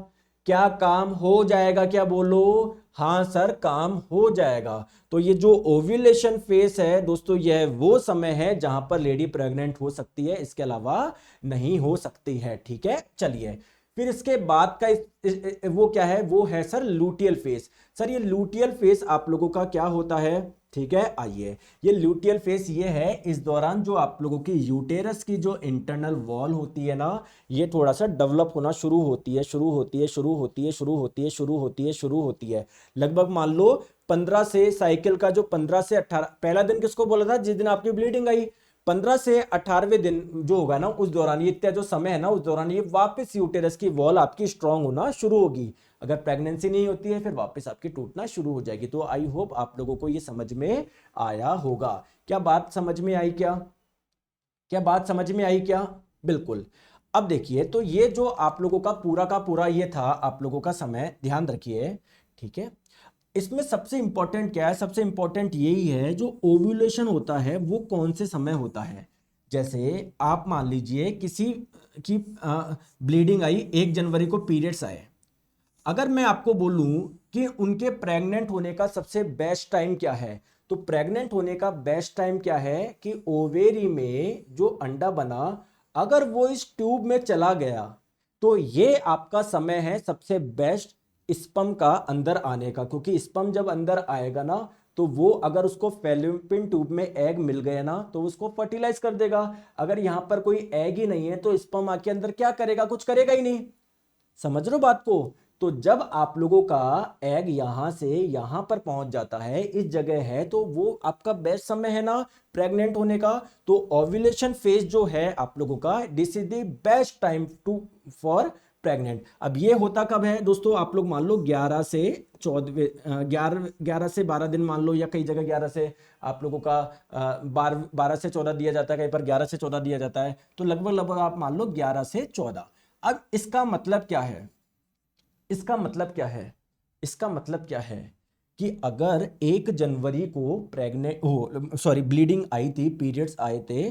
S1: क्या काम हो जाएगा? क्या बोलो? हां सर, काम हो जाएगा। तो ये जो ओव्यूलेशन फेज है दोस्तों, यह वो समय है जहां पर लेडी प्रेग्नेंट हो सकती है, इसके अलावा नहीं हो सकती है। ठीक है। चलिए फिर इसके बाद का वो क्या है, वो है सर लूटियल फेस। सर ये लूटियल फेस आप लोगों का क्या होता है, ठीक है, आइए ये लूटियल फेस ये है, इस दौरान जो आप लोगों की यूटेरस की जो इंटरनल वॉल होती है ना, ये थोड़ा सा डेवलप होना शुरू होती है, शुरू होती है, शुरू होती है, शुरू होती है, शुरू होती है, शुरू होती है। लगभग मान लो 15 से साइकिल का जो 15 से 18, पहला दिन किसको बोला था, जिस दिन आपकी ब्लीडिंग आई, 15 से 18वें दिन जो होगा ना, उस दौरान ये इतना जो समय है ना, उस दौरान ये वापस यूटेरस की वॉल आपकी स्ट्रांग होना शुरू होगी। अगर प्रेगनेंसी नहीं होती है फिर वापस आपकी टूटना शुरू हो जाएगी। तो आई होप आप लोगों को ये समझ में आया होगा। क्या बात समझ में आई, क्या क्या बात समझ में आई क्या? बिल्कुल। अब देखिए, तो ये जो आप लोगों का पूरा ये था आप लोगों का समय, ध्यान रखिए, ठीक है। इसमें सबसे इंपॉर्टेंट क्या है, सबसे इंपॉर्टेंट यही है जो ओव्यूलेशन होता है वो कौन से समय होता है। जैसे आप मान लीजिए किसी की ब्लीडिंग आई, 1 जनवरी को पीरियड्स आए, अगर मैं आपको बोलूं कि उनके प्रेग्नेंट होने का सबसे बेस्ट टाइम क्या है, तो प्रेग्नेंट होने का बेस्ट टाइम क्या है कि ओवेरी में जो अंडा बना अगर वो इस ट्यूब में चला गया तो ये आपका समय है सबसे बेस्ट स्पर्म का अंदर आने का। क्योंकि स्पर्म जब अंदर आएगा ना, तो वो अगर उसको फैलोपियन ट्यूब में एग मिल गया ना तो उसको फर्टिलाइज कर देगा। अगर यहां पर कोई एग ही नहीं है तो स्पर्म आके अंदर क्या करेगा, कुछ करेगा ही नहीं। समझ रहे हो बात को? तो जब आप लोगों का एग यहां से यहां पर पहुंच जाता है, इस जगह है, तो वो आपका बेस्ट समय है ना प्रेग्नेंट होने का। तो ओव्यूलेशन फेज जो है आप लोगों का, this is the best time to for pregnant. अब ये होता कब है दोस्तों, आप लोग मान लो 11 से 14, 11 से 12 दिन मान लो, या कई जगह 11 से आप लोगों का 12 से 14 दिया जाता है, कहीं पर 11 से 14 दिया जाता है, तो लगभग लगभग आप मान लो 11 से 14। अब इसका मतलब क्या है, इसका मतलब क्या है, इसका मतलब क्या है कि अगर 1 जनवरी को प्रेग्नेंट हो, सॉरी ब्लीडिंग आई थी, पीरियड्स आए थे,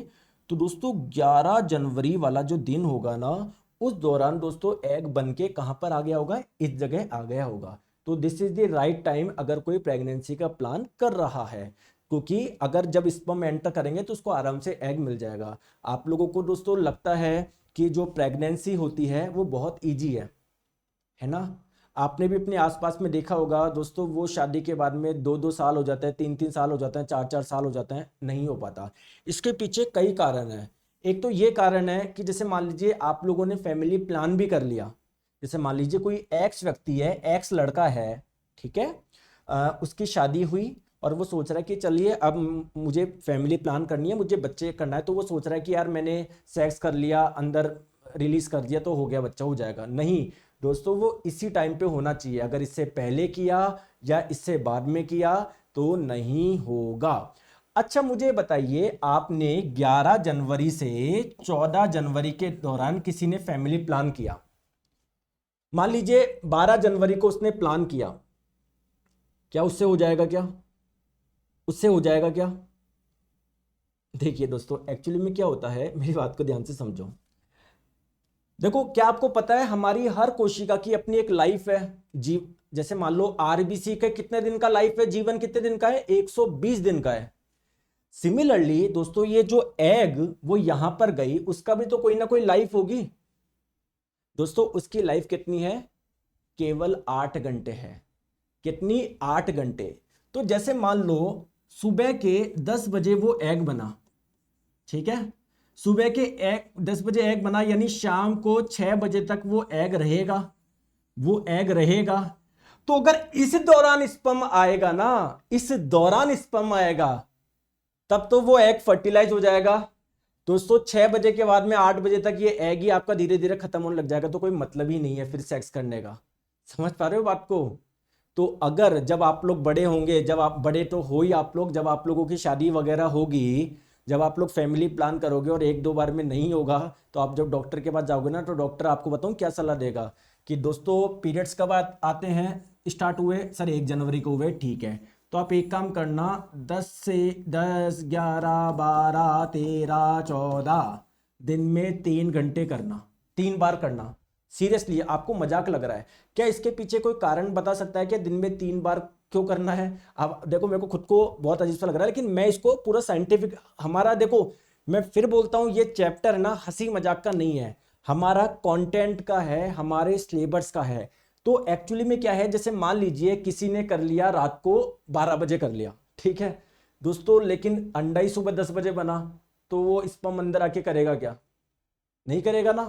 S1: तो दोस्तों 11 जनवरी वाला जो दिन होगा ना, उस दौरान दोस्तों एग बन के कहां पर आ गया होगा, इस जगह आ गया होगा। तो this is the right time अगर कोई प्रेगनेंसी का प्लान कर रहा है, क्योंकि अगर जब स्पर्म एंटर करेंगे तो उसको आराम से एग मिल जाएगा। आप लोगों को दोस्तों लगता है कि जो प्रेगनेंसी होती है वो बहुत ईजी है ना? आपने भी अपने आसपास में देखा होगा दोस्तों, वो शादी के बाद में 2-2 साल हो जाते हैं, 3-3 साल हो जाते हैं, 4-4 साल हो जाते हैं, नहीं हो पाता। इसके पीछे कई कारण हैं। एक तो ये कारण है कि जैसे मान लीजिए आप लोगों ने फैमिली प्लान भी कर लिया, जैसे मान लीजिए कोई एक्स व्यक्ति है, एक्स लड़का है, ठीक है, उसकी शादी हुई और वो सोच रहा है कि चलिए अब मुझे फैमिली प्लान करनी है, मुझे बच्चे करना है, तो वो सोच रहा है कि यार मैंने सेक्स कर लिया, अंदर रिलीज कर दिया तो हो गया, बच्चा हो जाएगा। नहीं दोस्तों, वो इसी टाइम पे होना चाहिए। अगर इससे पहले किया या इससे बाद में किया तो नहीं होगा। अच्छा मुझे बताइए, आपने 11 जनवरी से 14 जनवरी के दौरान किसी ने फैमिली प्लान किया, मान लीजिए 12 जनवरी को उसने प्लान किया, क्या उससे हो जाएगा, क्या उससे हो जाएगा क्या? देखिए दोस्तों, एक्चुअली में क्या होता है, मेरी बात को ध्यान से समझो। देखो, क्या आपको पता है हमारी हर कोशिका की अपनी एक लाइफ है। जीव जैसे मान लो आरबीसी के कितने दिन का लाइफ है, जीवन कितने दिन का है, 120 दिन का है। सिमिलरली दोस्तों, ये जो एग वो यहां पर गई, उसका भी तो कोई ना कोई लाइफ होगी। दोस्तों उसकी लाइफ कितनी है, केवल 8 घंटे है। कितनी, 8 घंटे। तो जैसे मान लो सुबह के 10 बजे वो एग बना, ठीक है, सुबह के 10 बजे एग बना, यानी शाम को 6 बजे तक वो एग रहेगा, वो एग रहेगा। तो अगर इस दौरान स्पर्म आएगा ना, इस दौरान स्पर्म आएगा, तब तो वो एग फर्टिलाइज हो जाएगा। दोस्तों 6 बजे के बाद में 8 बजे तक ये एग ही आपका धीरे धीरे खत्म होने लग जाएगा, तो कोई मतलब ही नहीं है फिर सेक्स करने का। समझ पा रहे हो बात को? तो अगर जब आप लोग बड़े होंगे, जब आप बड़े तो हो ही आप लोग, जब आप लोगों की शादी वगैरह होगी, जब आप लोग फैमिली प्लान करोगे और 1-2 बार में नहीं होगा, तो आप जब डॉक्टर के पास जाओगे ना, तो डॉक्टर आपको बताऊं क्या सलाह देगा कि दोस्तों पीरियड्स कब आते हैं, स्टार्ट हुए सर 1 जनवरी को हुए, ठीक है, तो आप एक काम करना, 10, 11, 12, 13, 14 दिन में 3 घंटे करना, 3 बार करना। सीरियसली आपको मजाक लग रहा है क्या? इसके पीछे कोई कारण बता सकता है क्या, दिन में 3 बार क्यों करना है? अब देखो, मेरे को खुद को बहुत अजीब सा लग रहा है, लेकिन मैं इसको पूरा साइंटिफिक, हमारा देखो, मैं फिर बोलता हूं ये चैप्टर ना हंसी मजाक का नहीं है। हमारा कंटेंट का है, हमारे सिलेबस का है। तो एक्चुअली में क्या है, जैसे मान लीजिए किसी ने कर लिया रात को 12 बजे कर लिया, ठीक है दोस्तों, लेकिन अंडा ही सुबह 10 बजे बना, तो वो स्पर्म अंदर आके करेगा क्या? नहीं करेगा ना।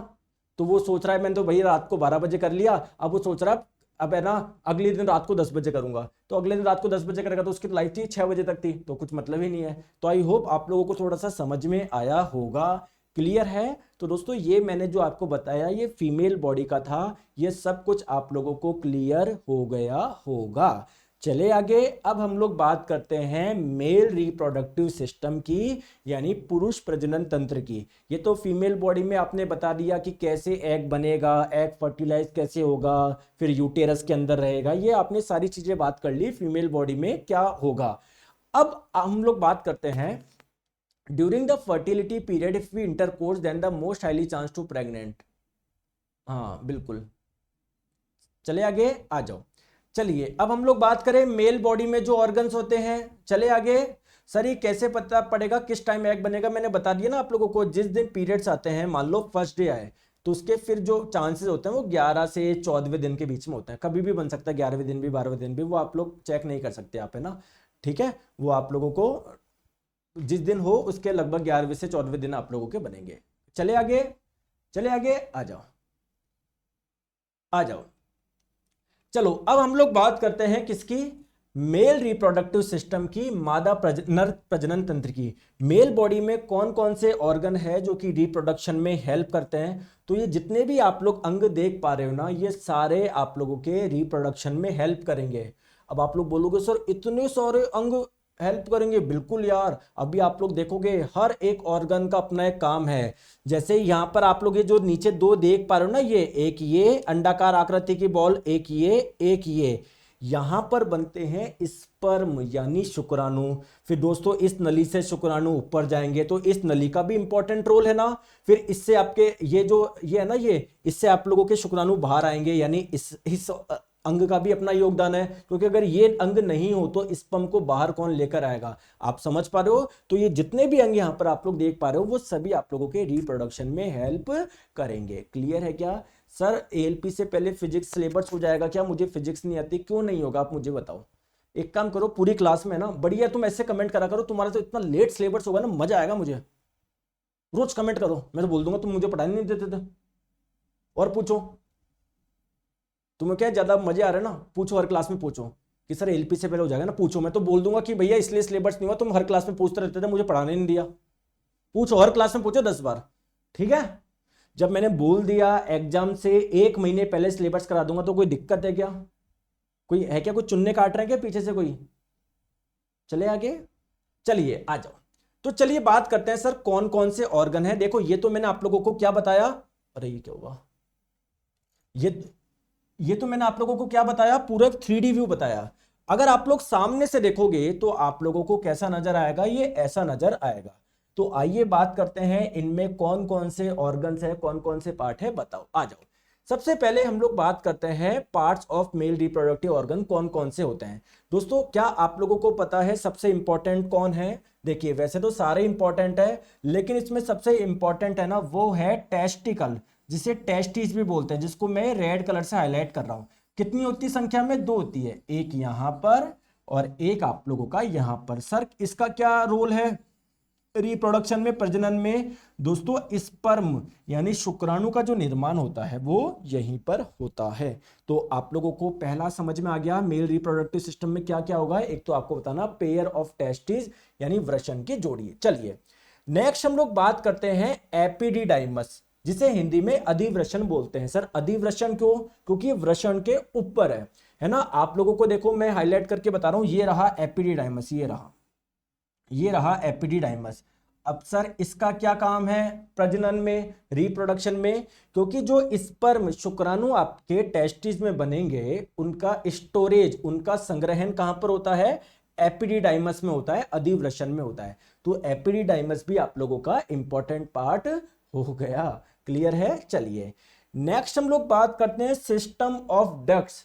S1: तो वो सोच रहा है मैंने तो भाई रात को 12 बजे कर लिया, अब वो सोच रहा है अब है ना अगले दिन रात को 10 बजे करूंगा, तो अगले दिन रात को 10 बजे करेगा तो उसकी लाइफ थी 6 बजे तक थी, तो कुछ मतलब ही नहीं है। तो आई होप आप लोगों को थोड़ा सा समझ में आया होगा, क्लियर है। तो दोस्तों ये मैंने जो आपको बताया ये फीमेल बॉडी का था, ये सब कुछ आप लोगों को क्लियर हो गया होगा। चले आगे, अब हम लोग बात करते हैं मेल रिप्रोडक्टिव सिस्टम की, यानी पुरुष प्रजनन तंत्र की। ये तो फीमेल बॉडी में आपने बता दिया कि कैसे एग बनेगा, एग फर्टिलाइज कैसे होगा, फिर यूटेरस के अंदर रहेगा, ये आपने सारी चीजें बात कर ली फीमेल बॉडी में क्या होगा। अब हम लोग बात करते हैं during the fertility period if we intercourse then the most highly chance to pregnant. हाँ बिल्कुल, चले आगे आ जाओ। चलिए अब हम लोग बात करें मेल बॉडी में जो ऑर्गन्स होते हैं, चले आगे। सर ये कैसे पता पड़ेगा किस टाइम एग बनेगा? मैंने बता दिया ना आप लोगों को, जिस दिन पीरियड्स आते हैं, मान लो फर्स्ट डे आए, तो उसके फिर जो चांसेस होते हैं वो 11 से 14वें दिन के बीच में होते हैं। कभी भी बन सकता है, 11वें दिन भी 12वें दिन भी, वो आप लोग चेक नहीं कर सकते आप, है ना, ठीक है। वो आप लोगों को जिस दिन हो उसके लगभग 11वें से 14वें दिन आप लोगों के बनेंगे। चले आगे, चले आगे आ जाओ, आ जाओ। चलो अब हम लोग बात करते हैं किसकी? मेल रिप्रोडक्टिव सिस्टम की, मादा नर प्रजनन तंत्र की। मेल बॉडी में कौन कौन से ऑर्गन है जो कि रिप्रोडक्शन में हेल्प करते हैं? तो ये जितने भी आप लोग अंग देख पा रहे हो ना, ये सारे आप लोगों के रिप्रोडक्शन में हेल्प करेंगे। अब आप लोग बोलोगे सर इतने सारे अंग हेल्प करेंगे? बिल्कुल यार, अभी आप लोग देखोगे हर एक ऑर्गन का अपना एक काम है। जैसे यहां पर आप लोग ये जो नीचे दो देख पा रहे हो ना, ये एक ये अंडाकार आकृति की बॉल, एक ये यहां पर बनते हैं स्पर्म यानी शुक्राणु। फिर दोस्तों इस नली से शुक्राणु ऊपर जाएंगे, तो इस नली का भी इंपॉर्टेंट रोल है ना। फिर इससे आपके ये है ना, ये इससे आप लोगों के शुक्राणु बाहर आएंगे, यानी इस अंग का भी अपना योगदान है, क्योंकि अगर ये अंग नहीं हो तो स्पर्म को बाहर कौन लेकर आएगा? आप समझ पा रहे हो? तो ये जितने भी अंग यहां पर आप लोग देख पा रहे हो वो सभी आप लोगों के रिप्रोडक्शन में हेल्प करेंगे। क्लियर है क्या? सर एएलपी से पहले फिजिक्स सिलेबस हो जाएगा क्या? मुझे फिजिक्स नहीं आती। क्यों नहीं होगा आप मुझे बताओ। एक काम करो, पूरी क्लास में ना बढ़िया तुम ऐसे कमेंट करा करो, तुम्हारा तो इतना लेट सिलेबस होगा ना, मजा आएगा मुझे। रोज कमेंट करो, मैं तो बोल दूंगा तुम मुझे पढ़ाने नहीं देते थे। और पूछो, तुम्हें क्या ज्यादा मजे आ रहे हैं ना, पूछो हर क्लास में पूछो कि सर एलपी से पहले हो जाएगा ना, पूछो। मैं तो बोल दूंगा कि भैया इसलिए सिलेबस नहीं हुआ, तुम हर क्लास में पूछते रहते थे, मुझे पढ़ाने नहीं दिया। पूछो, हर क्लास में पूछो 10 बार, ठीक है। जब मैंने बोल दिया एग्जाम से 1 महीने पहले सिलेबस करा दूंगा, तो कोई दिक्कत है क्या? कोई है क्या? कोई चुन्ने काट रहे हैं क्या पीछे से कोई? चले आगे, चलिए आ जाओ। तो चलिए बात करते हैं सर कौन कौन से ऑर्गन है। देखो ये तो मैंने आप लोगों को क्या बताया, अरे ये क्या हुआ, ये तो मैंने आप लोगों को क्या बताया, पूरा 3D व्यू बताया। अगर आप लोग सामने से देखोगे तो आप लोगों को कैसा नजर आएगा? ये ऐसा नजर आएगा। तो आइए बात करते हैं इनमें कौन कौन से ऑर्गन्स है, कौन कौन से पार्ट है, बताओ आ जाओ। सबसे पहले हम लोग बात करते हैं parts of male reproductive organ कौन कौन से होते हैं। दोस्तों क्या आप लोगों को पता है सबसे इंपॉर्टेंट कौन है? देखिए वैसे तो सारे इंपॉर्टेंट है, लेकिन इसमें सबसे इंपॉर्टेंट है ना वो है टेस्टिकल, जिसे टेस्टिस भी बोलते हैं, जिसको मैं रेड कलर से हाईलाइट कर रहा हूं। कितनी होती संख्या में? 2 होती है, एक यहां पर और एक आप लोगों का यहां पर। सर इसका क्या रोल है रिप्रोडक्शन में, प्रजनन में? दोस्तों स्पर्म यानी शुक्राणु का जो निर्माण होता है वो यहीं पर होता है। तो आप लोगों को पहला समझ में आ गया मेल रिप्रोडक्टिव सिस्टम में क्या क्या होगा। एक तो आपको बताना पेयर ऑफ टेस्टिस यानी वृषण की जोड़ी। चलिए नेक्स्ट हम लोग बात करते हैं एपिडिडाइमस, जिसे हिंदी में अधिवृषण बोलते हैं। सर अधिवृषण क्यों? क्योंकि वृषण के ऊपर है ना। आप लोगों को देखो मैं हाईलाइट करके बता रहा हूं, ये रहा एपिडिडाइमस, ये रहा एपिडिडाइमस। अब सर इसका क्या काम है प्रजनन में, रिप्रोडक्शन में? क्योंकि जो स्पर्म शुक्राणु आपके टेस्टिस में बनेंगे, उनका स्टोरेज, उनका संग्रहण कहां पर होता है? एपिडिडाइमस में होता है, अधिवृषण में होता है। तो एपिडिडाइमस भी आप लोगों का इंपॉर्टेंट पार्ट हो गया। क्लियर है? चलिए नेक्स्ट हम लोग बात करते हैं सिस्टम ऑफ डक्ट्स,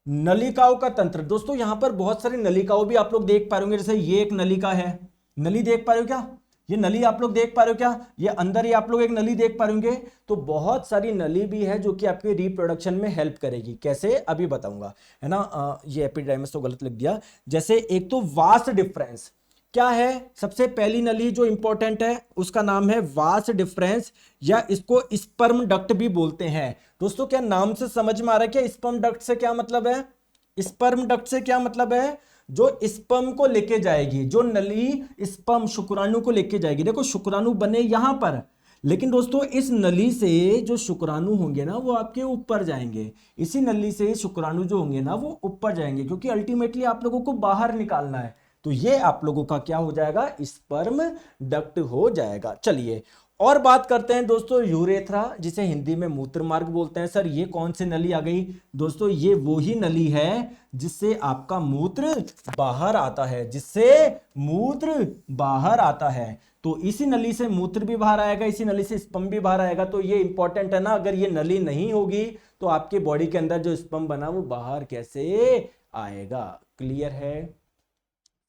S1: नलिकाओं का तंत्र। दोस्तों यहां पर बहुत सारी नलिकाओं भी आप लोग देख पा रहे होंगे, जैसे ये एक नलिका है, नली देख पा रहे हो क्या? ये नली आप लोग देख पा रहे हो क्या? ये अंदर ही आप लोग एक नली देख पा रहे होंगे। तो बहुत सारी नली भी है जो कि आपके रिप्रोडक्शन में हेल्प करेगी। कैसे? अभी बताऊंगा, है ना। ये एपिडाइमिस तो गलत लिख दिया। जैसे एक तो वास्ट डिफरेंस क्या है, सबसे पहली नली जो इंपॉर्टेंट है उसका नाम है वास्ट डिफरेंस, या इसको स्पर्म डक्ट भी बोलते हैं। दोस्तों क्या नाम से समझ में आ रहा है क्या स्पर्म डक्ट से क्या मतलब है? स्पर्म डक्ट से क्या मतलब है? जो स्पर्म को लेके जाएगी, जो नली स्पर्म शुक्राणु को लेके जाएगी। देखो शुक्राणु बने यहां पर, लेकिन दोस्तों इस नली से जो शुक्राणु होंगे ना वो आपके ऊपर जाएंगे। इसी नली से शुक्राणु जो होंगे ना वो ऊपर जाएंगे, क्योंकि अल्टीमेटली आप लोगों को बाहर निकालना है। तो ये आप लोगों का क्या हो जाएगा? स्पर्म डक्ट हो जाएगा। चलिए और बात करते हैं दोस्तों यूरेथ्रा, जिसे हिंदी में मूत्र मार्ग बोलते हैं। सर ये कौन सी नली आ गई? दोस्तों ये वो ही नली है जिससे आपका मूत्र बाहर आता है, जिससे मूत्र बाहर आता है। तो इसी नली से मूत्र भी बाहर आएगा, इसी नली से स्पर्म भी बाहर आएगा। तो ये इंपॉर्टेंट है ना, अगर ये नली नहीं होगी तो आपके बॉडी के अंदर जो स्पर्म बना वो बाहर कैसे आएगा? क्लियर है?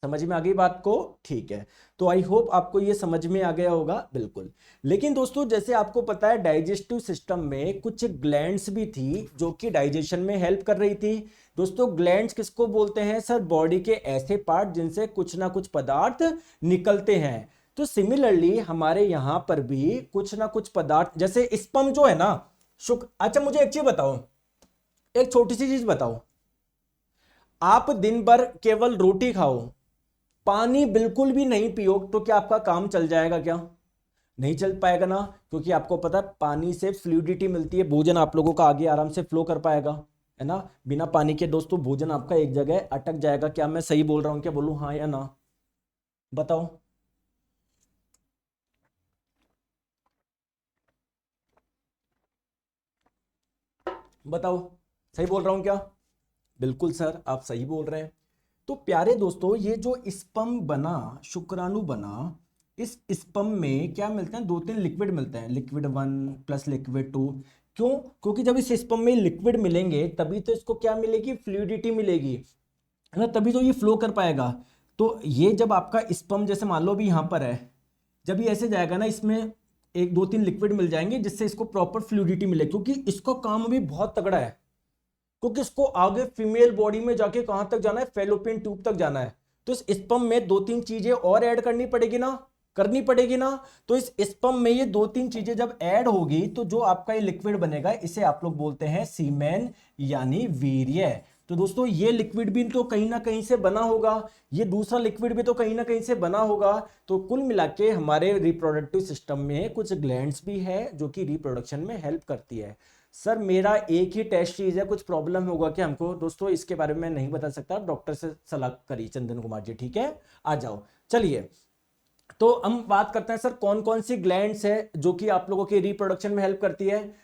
S1: समझ में आ गई बात को? ठीक है, तो आई होप आपको ये समझ में आ गया होगा। बिल्कुल। लेकिन दोस्तों जैसे आपको पता है डाइजेस्टिव सिस्टम में कुछ ग्लैंड्स भी थी जो कि डाइजेशन में हेल्प कर रही थी। दोस्तों ग्लैंड्स किसको बोलते हैं? सर बॉडी के ऐसे पार्ट जिनसे कुछ ना कुछ पदार्थ निकलते हैं। तो सिमिलरली हमारे यहां पर भी कुछ ना कुछ पदार्थ, जैसे स्पर्म जो है ना अच्छा मुझे एक चीज बताओ, एक छोटी सी चीज बताओ। आप दिन भर केवल रोटी खाओ, पानी बिल्कुल भी नहीं पियो, तो क्या आपका काम चल जाएगा क्या? नहीं चल पाएगा ना, क्योंकि आपको पता है पानी से फ्लूइडिटी मिलती है, भोजन आप लोगों का आगे आराम से फ्लो कर पाएगा, है ना। बिना पानी के दोस्तों भोजन आपका एक जगह अटक जाएगा। क्या मैं सही बोल रहा हूं? क्या बोलूं, हाँ या ना? बताओ। बताओ सही बोल रहा हूं क्या? बिल्कुल सर आप सही बोल रहे हैं। तो प्यारे दोस्तों ये जो स्पर्म बना, शुक्राणु बना, इस स्पर्म में क्या मिलते हैं? दो तीन लिक्विड मिलते हैं, लिक्विड 1 प्लस लिक्विड 2। क्यों? क्योंकि जब इस स्पर्म में लिक्विड मिलेंगे तभी तो इसको क्या मिलेगी? फ्लूइडिटी मिलेगी, है ना, तभी तो ये फ्लो कर पाएगा। तो ये जब आपका स्पर्म जैसे मान लो भी यहां पर है, जब ये ऐसे जाएगा ना इसमें एक दो तीन लिक्विड मिल जाएंगे जिससे इसको प्रॉपर फ्लूइडिटी मिले, क्योंकि इसका काम भी बहुत तगड़ा है। क्योंकि इसको आगे फीमेल बॉडी में जाके कहां तक जाना है? फेलोपियन ट्यूब तक जाना है। तो इस स्पर्म में दो तीन चीजें और ऐड करनी पड़ेगी ना, करनी पड़ेगी ना। तो इस स्पर्म में ये दो तीन चीजें जब ऐड होगी तो जो आपका ये लिक्विड बनेगा इसे आप लोग बोलते हैं सीमेन, यानी वीर्य। तो दोस्तों ये लिक्विड भी तो कहीं ना कहीं से बना होगा, ये दूसरा लिक्विड भी तो कहीं ना कहीं से बना होगा। तो कुल मिला के हमारे रिप्रोडक्टिव सिस्टम में कुछ ग्लैंड्स भी है जो कि रिप्रोडक्शन में हेल्प करती है। सर मेरा एक ही टेस्ट चीज है, कुछ प्रॉब्लम होगा क्या हमको? दोस्तों इसके बारे में नहीं बता सकता, डॉक्टर से सलाह करिए चंदन कुमार जी, ठीक है? आ जाओ। चलिए तो हम बात करते हैं सर कौन कौन सी ग्लैंड्स है जो कि आप लोगों के रिप्रोडक्शन में हेल्प करती है।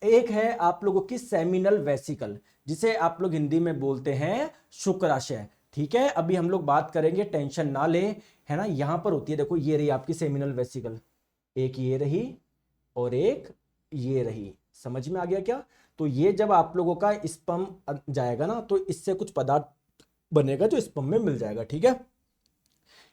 S1: एक है आप लोगों की सेमिनल वेसिकल, जिसे आप लोग हिंदी में बोलते हैं शुक्राशय, ठीक है। अभी हम लोग बात करेंगे, टेंशन ना ले, है ना। यहां पर होती है, देखो ये रही आपकी सेमिनल वेसिकल, एक ये रही और एक ये रही, समझ में आ गया क्या? तो ये जब आप लोगों का स्पर्म जाएगा ना तो इससे कुछ पदार्थ बनेगा जो स्पर्म में मिल जाएगा, ठीक है।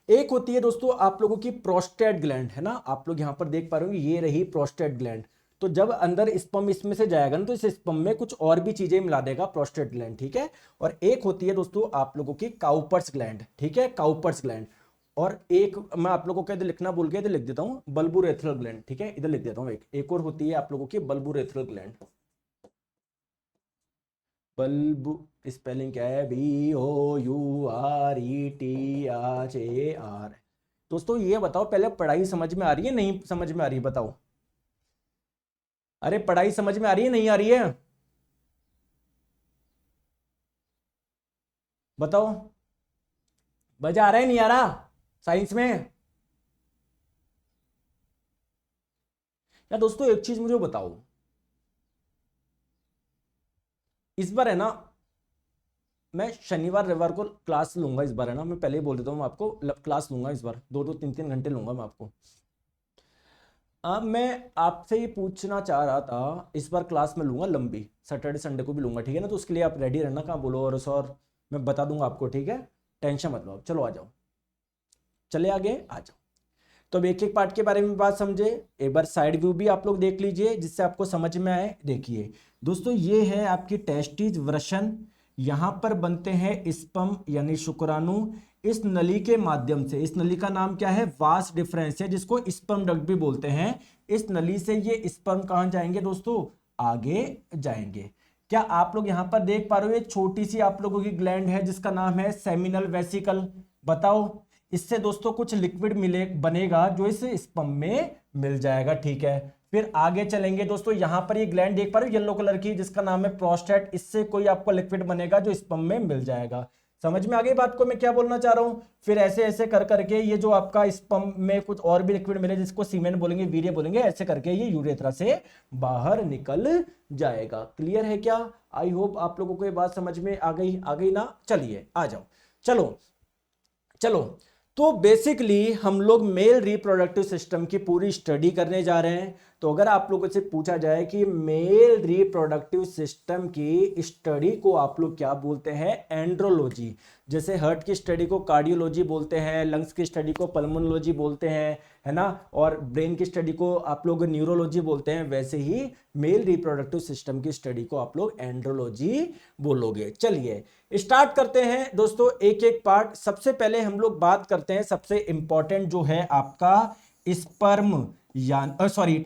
S1: एक होती है दोस्तों आप लोगों की प्रोस्टेट ग्लैंड, है ना, आप लोग यहां पर देख पा रहे होंगे, ये रही प्रोस्टेट ग्लैंड। तो जब अंदर स्पर्म इसमें से जाएगा ना तो इस स्पर्म में कुछ और भी चीजें मिला देगा प्रोस्टेट ग्लैंड, ठीक है। और एक होती है दोस्तों आप लोगों की काउपर्स ग्लैंड, ठीक है, काउपर्स ग्लैंड। और एक मैं आप लोगों को इधर लिखना भूल गया, इधर लिख देता हूं, बल्बुरेथ्रल ग्लैंड, ठीक है, इधर लिख देता हूं। एक और होती है आप लोगों की बल्बुरेथ्रल ग्लैंड। बल्बु स्पेलिंग क्या है? BOURETHAR। दोस्तों ये बताओ पहले पढ़ाई समझ में आ रही है नहीं समझ में आ रही है? बताओ। अरे पढ़ाई समझ में आ रही है नहीं आ रही है? बताओ। मजा आ रहा है नहीं आ रहा साइंस में? या दोस्तों एक चीज मुझे बताओ, इस बार है ना मैं शनिवार रविवार को क्लास लूंगा, इस बार है ना, मैं पहले ही बोल देता हूँ आपको, क्लास लूंगा इस बार, 2-2 3-3 घंटे लूंगा मैं आपको। अब मैं आपसे ये पूछना चाह रहा था, इस बार क्लास में लूंगा लंबी, सैटरडे संडे को भी लूंगा, ठीक है ना। तो उसके लिए आप रेडी रहना, कहाँ बोलो और सर मैं बता दूंगा आपको, ठीक है, टेंशन मत लो। चलो आ जाओ, चले आगे आ जाओ। तो अब एक एक पार्ट के बारे में बात समझे। एक बार साइड व्यू भी आप लोग देख लीजिए जिससे आपको समझ में आए। देखिए दोस्तों, ये है आपकी टेस्टिस, वृषण, यहां पर बनते हैं स्पर्म यानी शुक्राणु। इस नली के माध्यम से, इस नली का नाम क्या है, वास डिफरेंस है, जिसको स्पर्म डक्ट भी बोलते हैं। इस नली से ये स्पर्म कहां जाएंगे दोस्तों, आगे जाएंगे। क्या आप लोग यहां पर देख पा रहे हो, एक छोटी सी आप लोगों की ग्लैंड है जिसका नाम है सेमिनल वेसिकल। बताओ, इससे दोस्तों कुछ लिक्विड मिले बनेगा जो इस स्पर्म में मिल जाएगा। ठीक है, फिर आगे चलेंगे दोस्तों, यहां पर ये ग्लैंड देख पा रहे हो येलो कलर की, जिसका नाम है प्रोस्टेट। इससे कोई आपको लिक्विड बनेगा जो स्पर्म में मिल जाएगा। समझ में आ गई बात को मैं क्या बोलना चाह रहा हूं। फिर ऐसे ऐसे कर करके ये जो आपका स्पर्म में कुछ और भी लिक्विड मिले, जिसको सीमेन बोलेंगे, वीर्य बोलेंगे, ऐसे करके ये यूरेथ्रा से बाहर निकल जाएगा। क्लियर है क्या? आई होप आप लोगों को ये बात समझ में आ गई ना। चलिए आ जाओ, चलो तो बेसिकली हम लोग मेल रिप्रोडक्टिव सिस्टम की पूरी स्टडी करने जा रहे हैं। तो अगर आप लोगों से पूछा जाए कि मेल रिप्रोडक्टिव सिस्टम की स्टडी को आप लोग क्या बोलते हैं, एंड्रोलॉजी। जैसे हार्ट की स्टडी को कार्डियोलॉजी बोलते हैं, लंग्स की स्टडी को पल्मोनोलॉजी बोलते हैं, है ना, और ब्रेन की स्टडी को आप लोग न्यूरोलॉजी बोलते हैं, वैसे ही मेल रिप्रोडक्टिव सिस्टम की स्टडी को आप लोग एंड्रोलॉजी बोलोगे। चलिए स्टार्ट करते हैं दोस्तों एक एक पार्ट। सबसे पहले हम लोग बात करते हैं, सबसे इंपॉर्टेंट जो है आपका स्पर्म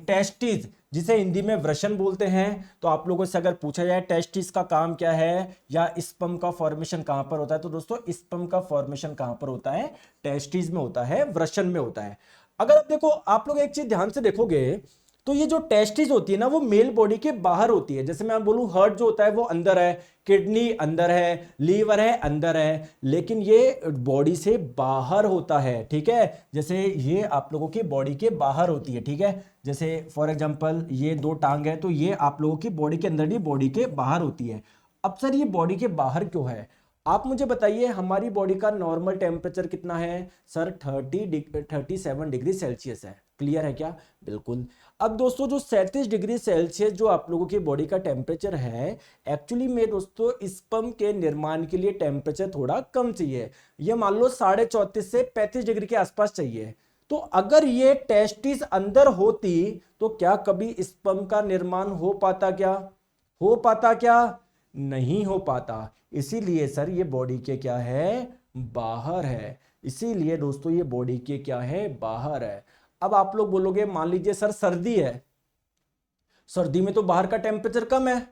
S1: टेस्टिस, जिसे हिंदी में वृषण बोलते हैं। तो आप लोगों से अगर पूछा जाए टेस्टिस का काम क्या है या स्पर्म का फॉर्मेशन कहां पर होता है, तो दोस्तों स्पर्म का फॉर्मेशन कहां पर होता है, टेस्टिस में होता है, वृषण में होता है। अगर आप देखो, आप लोग एक चीज ध्यान से देखोगे तो ये जो टेस्टिस होती है ना, वो मेल बॉडी के बाहर होती है। जैसे मैं बोलूं हार्ट जो होता है वो अंदर है, किडनी अंदर है, लीवर है अंदर है, लेकिन ये बॉडी से बाहर होता है। ठीक है, जैसे ये आप लोगों की बॉडी के बाहर होती है। ठीक है, जैसे फॉर एग्जांपल ये दो टांग है, तो ये आप लोगों की बॉडी के अंदर नहीं, बॉडी के बाहर होती है। अब सर ये बॉडी के बाहर क्यों है, आप मुझे बताइए। हमारी बॉडी का नॉर्मल टेम्परेचर कितना है सर, 37 डिग्री सेल्सियस है। क्लियर है क्या? बिल्कुल। अब दोस्तों जो 37 डिग्री सेल्सियस जो आप लोगों की बॉडी का टेम्परेचर है, एक्चुअली में दोस्तों स्पर्म के निर्माण के लिए टेम्परेचर थोड़ा कम चाहिए। ये मान लो 34.5 से 35 डिग्री के आसपास चाहिए। तो अगर ये टेस्टिस अंदर होती तो क्या कभी स्पर्म का निर्माण हो पाता क्या? नहीं हो पाता। इसीलिए सर ये बॉडी के क्या है, बाहर है। इसीलिए दोस्तों ये बॉडी के क्या है, बाहर है। अब आप लोग बोलोगे, मान लीजिए सर सर्दी है, सर्दी में तो बाहर का टेम्परेचर कम है,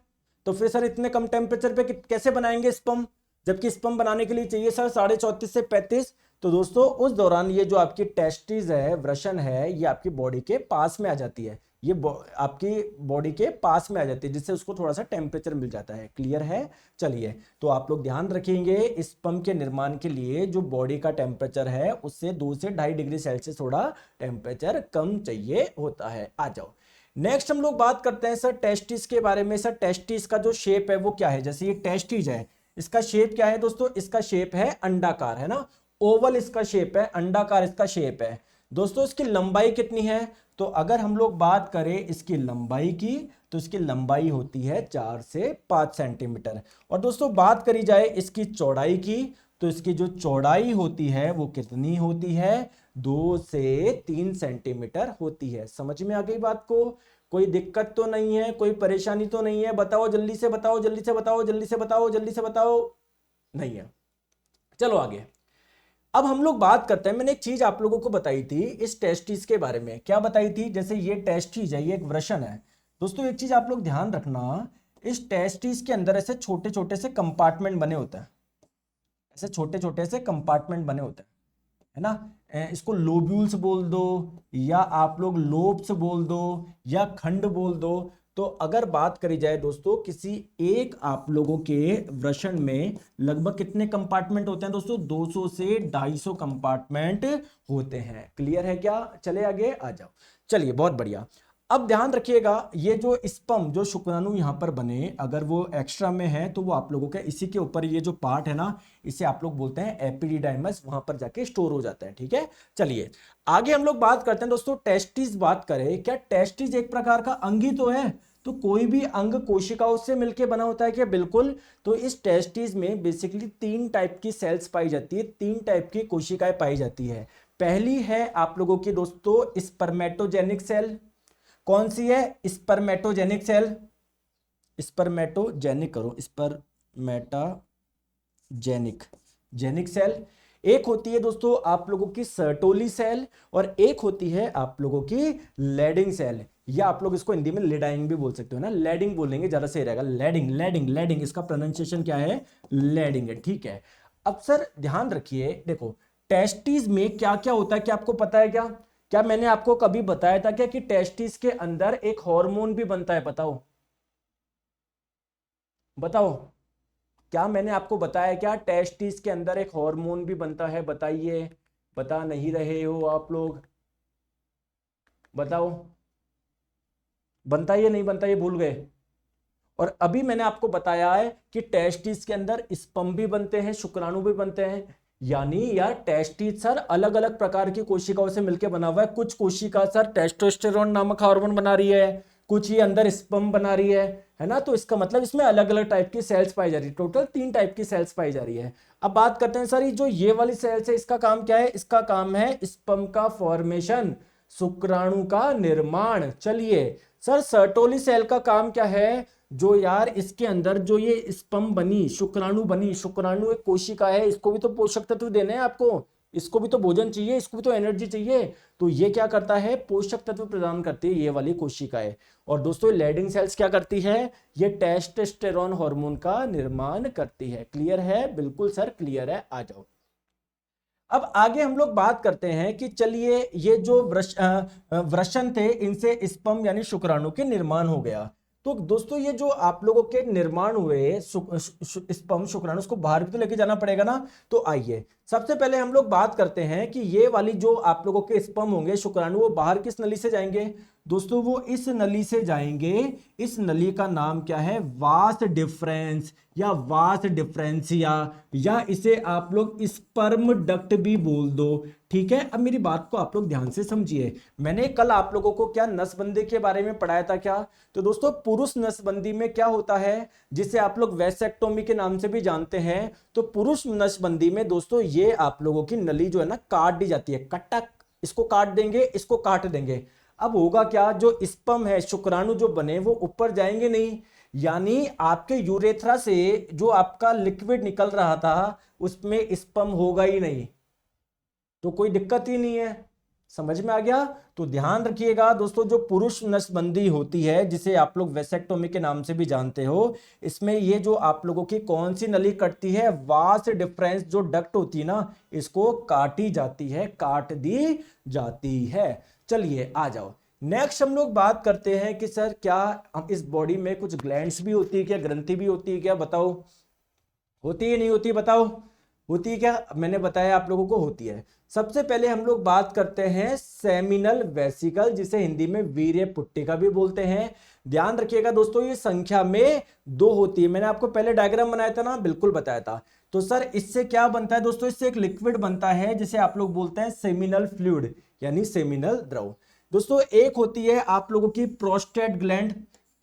S1: तो फिर सर इतने कम टेम्परेचर पे कैसे बनाएंगे स्पर्म, जबकि स्पर्म बनाने के लिए चाहिए सर 34.5 से 35। तो दोस्तों उस दौरान ये जो आपकी टेस्टिस है, वृषण है, ये आपकी बॉडी के पास में आ जाती है, ये आपकी बॉडी के पास में आ जाती है, जिससे उसको थोड़ा सा टेम्परेचर मिल जाता है। क्लियर है? चलिए, तो आप लोग ध्यान रखेंगे, स्पर्म के निर्माण के लिए जो बॉडी का टेम्परेचर है उससे 2 से 2.5 डिग्री सेल्सियस थोड़ा टेम्परेचर कम चाहिए होता है। आ जाओ नेक्स्ट हम लोग बात करते हैं सर टेस्टिस के बारे में। सर टेस्टिस का जो शेप है वो क्या है, जैसे ये टेस्टिस है, इसका शेप क्या है दोस्तों, इसका शेप है अंडाकार, है ना, ओवल इसका शेप है, अंडाकार इसका शेप है। दोस्तों इसकी लंबाई कितनी है, तो अगर हम लोग बात करें इसकी लंबाई की, तो इसकी लंबाई होती है 4 से 5 सेंटीमीटर। और दोस्तों बात करी जाए इसकी चौड़ाई की, तो इसकी जो चौड़ाई होती है वो कितनी होती है, 2 से 3 सेंटीमीटर होती है। समझ में आ गई बात को? कोई दिक्कत तो नहीं है, कोई परेशानी तो नहीं है? बताओ जल्दी से बताओ, जल्दी से बताओ, जल्दी से बताओ, जल्दी से बताओ। नहीं है। चलो आगे। अब हम लोग बात करते हैं, मैंने एक चीज आप लोगों को बताई थी इस टेस्टिस के बारे में। क्या बताई थी? जैसे ये टेस्टिस है, ये एक वृषण है। दोस्तों एक चीज आप लोग ध्यान रखना, इस टेस्टिस के अंदर ऐसे छोटे छोटे से कंपार्टमेंट बने होते हैं, ऐसे छोटे छोटे से कंपार्टमेंट बने होते हैं, है ना। इसको लोब्यूल्स बोल दो, या आप लोग लोब्स बोल दो, या खंड बोल दो। तो अगर बात करी जाए दोस्तों, किसी एक आप लोगों के वृषण में लगभग कितने कंपार्टमेंट होते हैं दोस्तों, 200 से 250 कंपार्टमेंट होते हैं। क्लियर है क्या? चले आगे, आ जाओ। चलिए बहुत बढ़िया। अब ध्यान रखिएगा, ये जो स्पर्म, जो शुक्राणु यहां पर बने, अगर वो एक्स्ट्रा में है तो वो आप लोगों के इसी के ऊपर ये जो पार्ट है ना, इसे आप लोग बोलते हैं एपिडिडाइमस, वहां पर जाके स्टोर हो जाता है। ठीक है, चलिए आगे हम लोग बात करते हैं दोस्तों। टेस्टिस बात करें, क्या टेस्टिस एक प्रकार का अंग ही तो है? तो कोई भी अंग कोशिकाओं से मिलकर बना होता है क्या? बिल्कुल। तो इस टेस्टिस में बेसिकली 3 टाइप की सेल्स पाई जाती है, 3 टाइप की कोशिकाएं पाई जाती है। पहली है आप लोगों की दोस्तों स्पर्मेटोजेनिक सेल। कौन सी है? स्पर्मेटोजेनिक सेल। स्पर्मेटोजेनिक करो, स्पर्मेटाजेनिक जेनिक सेल। एक होती है दोस्तों आप लोगों की सर्टोली सेल, और एक होती है आप लोगों की लैडिंग सेल, या आप लोग इसको हिंदी में लेडाइंग भी बोल सकते हो ना, लैडिंग बोलेंगे ज्यादा सही रहेगा। लैडिंग लैडिंग लैडिंग, इसका प्रोनाउंसिएशन क्या है? लैडिंग है, ठीक है। अब सर ध्यान रखिए, देखो टेस्टिस में क्या क्या होता है, क्या आपको पता है क्या? क्या मैंने आपको कभी बताया था क्या कि टेस्टिस के अंदर एक हार्मोन भी बनता है? बताओ बताओ, क्या मैंने आपको बताया क्या टेस्टिस के अंदर एक हार्मोन भी बनता है? बताइए, बता नहीं रहे हो आप लोग, बताओ बनता है या नहीं बनता, ये भूल गए? और अभी मैंने आपको बताया है कि टेस्टिस के अंदर स्पर्म भी बनते हैं, शुक्राणु भी बनते हैं। यानी यार टेस्टिस सर अलग अलग प्रकार की कोशिकाओं से मिलकर बना हुआ है। कुछ कोशिका सर टेस्टोस्टेरोन नामक हार्मोन बना रही है, कुछ ये अंदर स्पर्म बना रही है ना। तो इसका मतलब इसमें अलग अलग टाइप की सेल्स पाई जा रही है, टोटल 3 टाइप की सेल्स पाई जा रही है। अब बात करते हैं सर, ये वाली सेल्स है, इसका काम क्या है? इसका काम है स्पर्म का फॉर्मेशन, शुक्राणु का निर्माण। चलिए सर सर्टोली सेल का काम क्या है? जो यार इसके अंदर जो ये स्पर्म बनी, शुक्राणु बनी, शुक्राणु एक कोशिका है, इसको भी तो पोषक तत्व देने हैं आपको, इसको भी तो भोजन चाहिए, इसको भी तो एनर्जी चाहिए। तो ये क्या करता है? पोषक तत्व प्रदान करती है ये वाली कोशिकाएं। और दोस्तों लैडिंग सेल्स क्या करती है? ये टेस्टोस्टेरोन हार्मोन का निर्माण करती है। क्लियर है? बिल्कुल सर क्लियर है, आ जाओ। अब आगे हम लोग बात करते हैं कि चलिए ये जो वृषण थे, इनसे स्पर्म यानी शुक्राणु के निर्माण हो गया। तो दोस्तों ये जो आप लोगों के निर्माण हुए स्पर्म शुक्राणु, उसको बाहर भी तो लेके जाना पड़ेगा ना। तो आइए सबसे पहले हम लोग बात करते हैं कि ये वाली जो आप लोगों के स्पर्म होंगे, शुक्राणु, वो बाहर किस नली से जाएंगे? दोस्तों वो इस नली से जाएंगे। इस नली का नाम क्या है? वास डिफरेंस या वास डिफरेंसिया, या इसे आप लोग स्पर्म डक्ट भी बोल दो। ठीक है, अब मेरी बात को आप लोग ध्यान से समझिए। मैंने कल आप लोगों को क्या नसबंदी के बारे में पढ़ाया था क्या? तो दोस्तों पुरुष नसबंदी में क्या होता है, जिसे आप लोग वैसेक्टोमी के नाम से भी जानते हैं। तो पुरुष नसबंदी में दोस्तों ये आप लोगों की नली जो है ना काट दी जाती है, कटक, इसको काट देंगे, इसको काट देंगे। अब होगा क्या? जो स्पर्म है, शुक्राणु जो बने, वो ऊपर जाएंगे नहीं, यानी आपके यूरेथ्रा से जो आपका लिक्विड निकल रहा था उसमें स्पर्म होगा ही नहीं, तो कोई दिक्कत ही नहीं है। समझ में आ गया? तो ध्यान रखिएगा दोस्तों, जो पुरुष नसबंदी होती है, जिसे आप लोग वेसेक्टोमी के नाम से भी जानते हो, इसमें ये जो आप लोगों की कौन सी नली कटती है? वास डिफरेंस जो डक्ट होती है ना, इसको काटी जाती है, काट दी जाती है। चलिए आ जाओ, नेक्स्ट हम लोग बात करते हैं कि सर क्या हम इस बॉडी में कुछ ग्लैंड्स भी होती है क्या, ग्रंथि भी होती है क्या? बताओ, होती है नहीं होती? बताओ, होती है क्या? मैंने बताया आप लोगों को होती है। सबसे पहले हम लोग बात करते हैं सेमिनल वेसिकल, जिसे हिंदी में वीर्य पुट्टिका भी बोलते हैं। ध्यान रखिएगा दोस्तों, ये संख्या में 2 होती है। मैंने आपको पहले डायग्राम बनाया था ना, बिल्कुल बताया था। तो सर इससे क्या बनता है दोस्तों? इससे एक लिक्विड बनता है जिसे आप लोग बोलते हैं सेमिनल फ्लूइड, यानी सेमिनल द्रव। दोस्तों एक होती है आप लोगों की प्रोस्टेट ग्लैंड।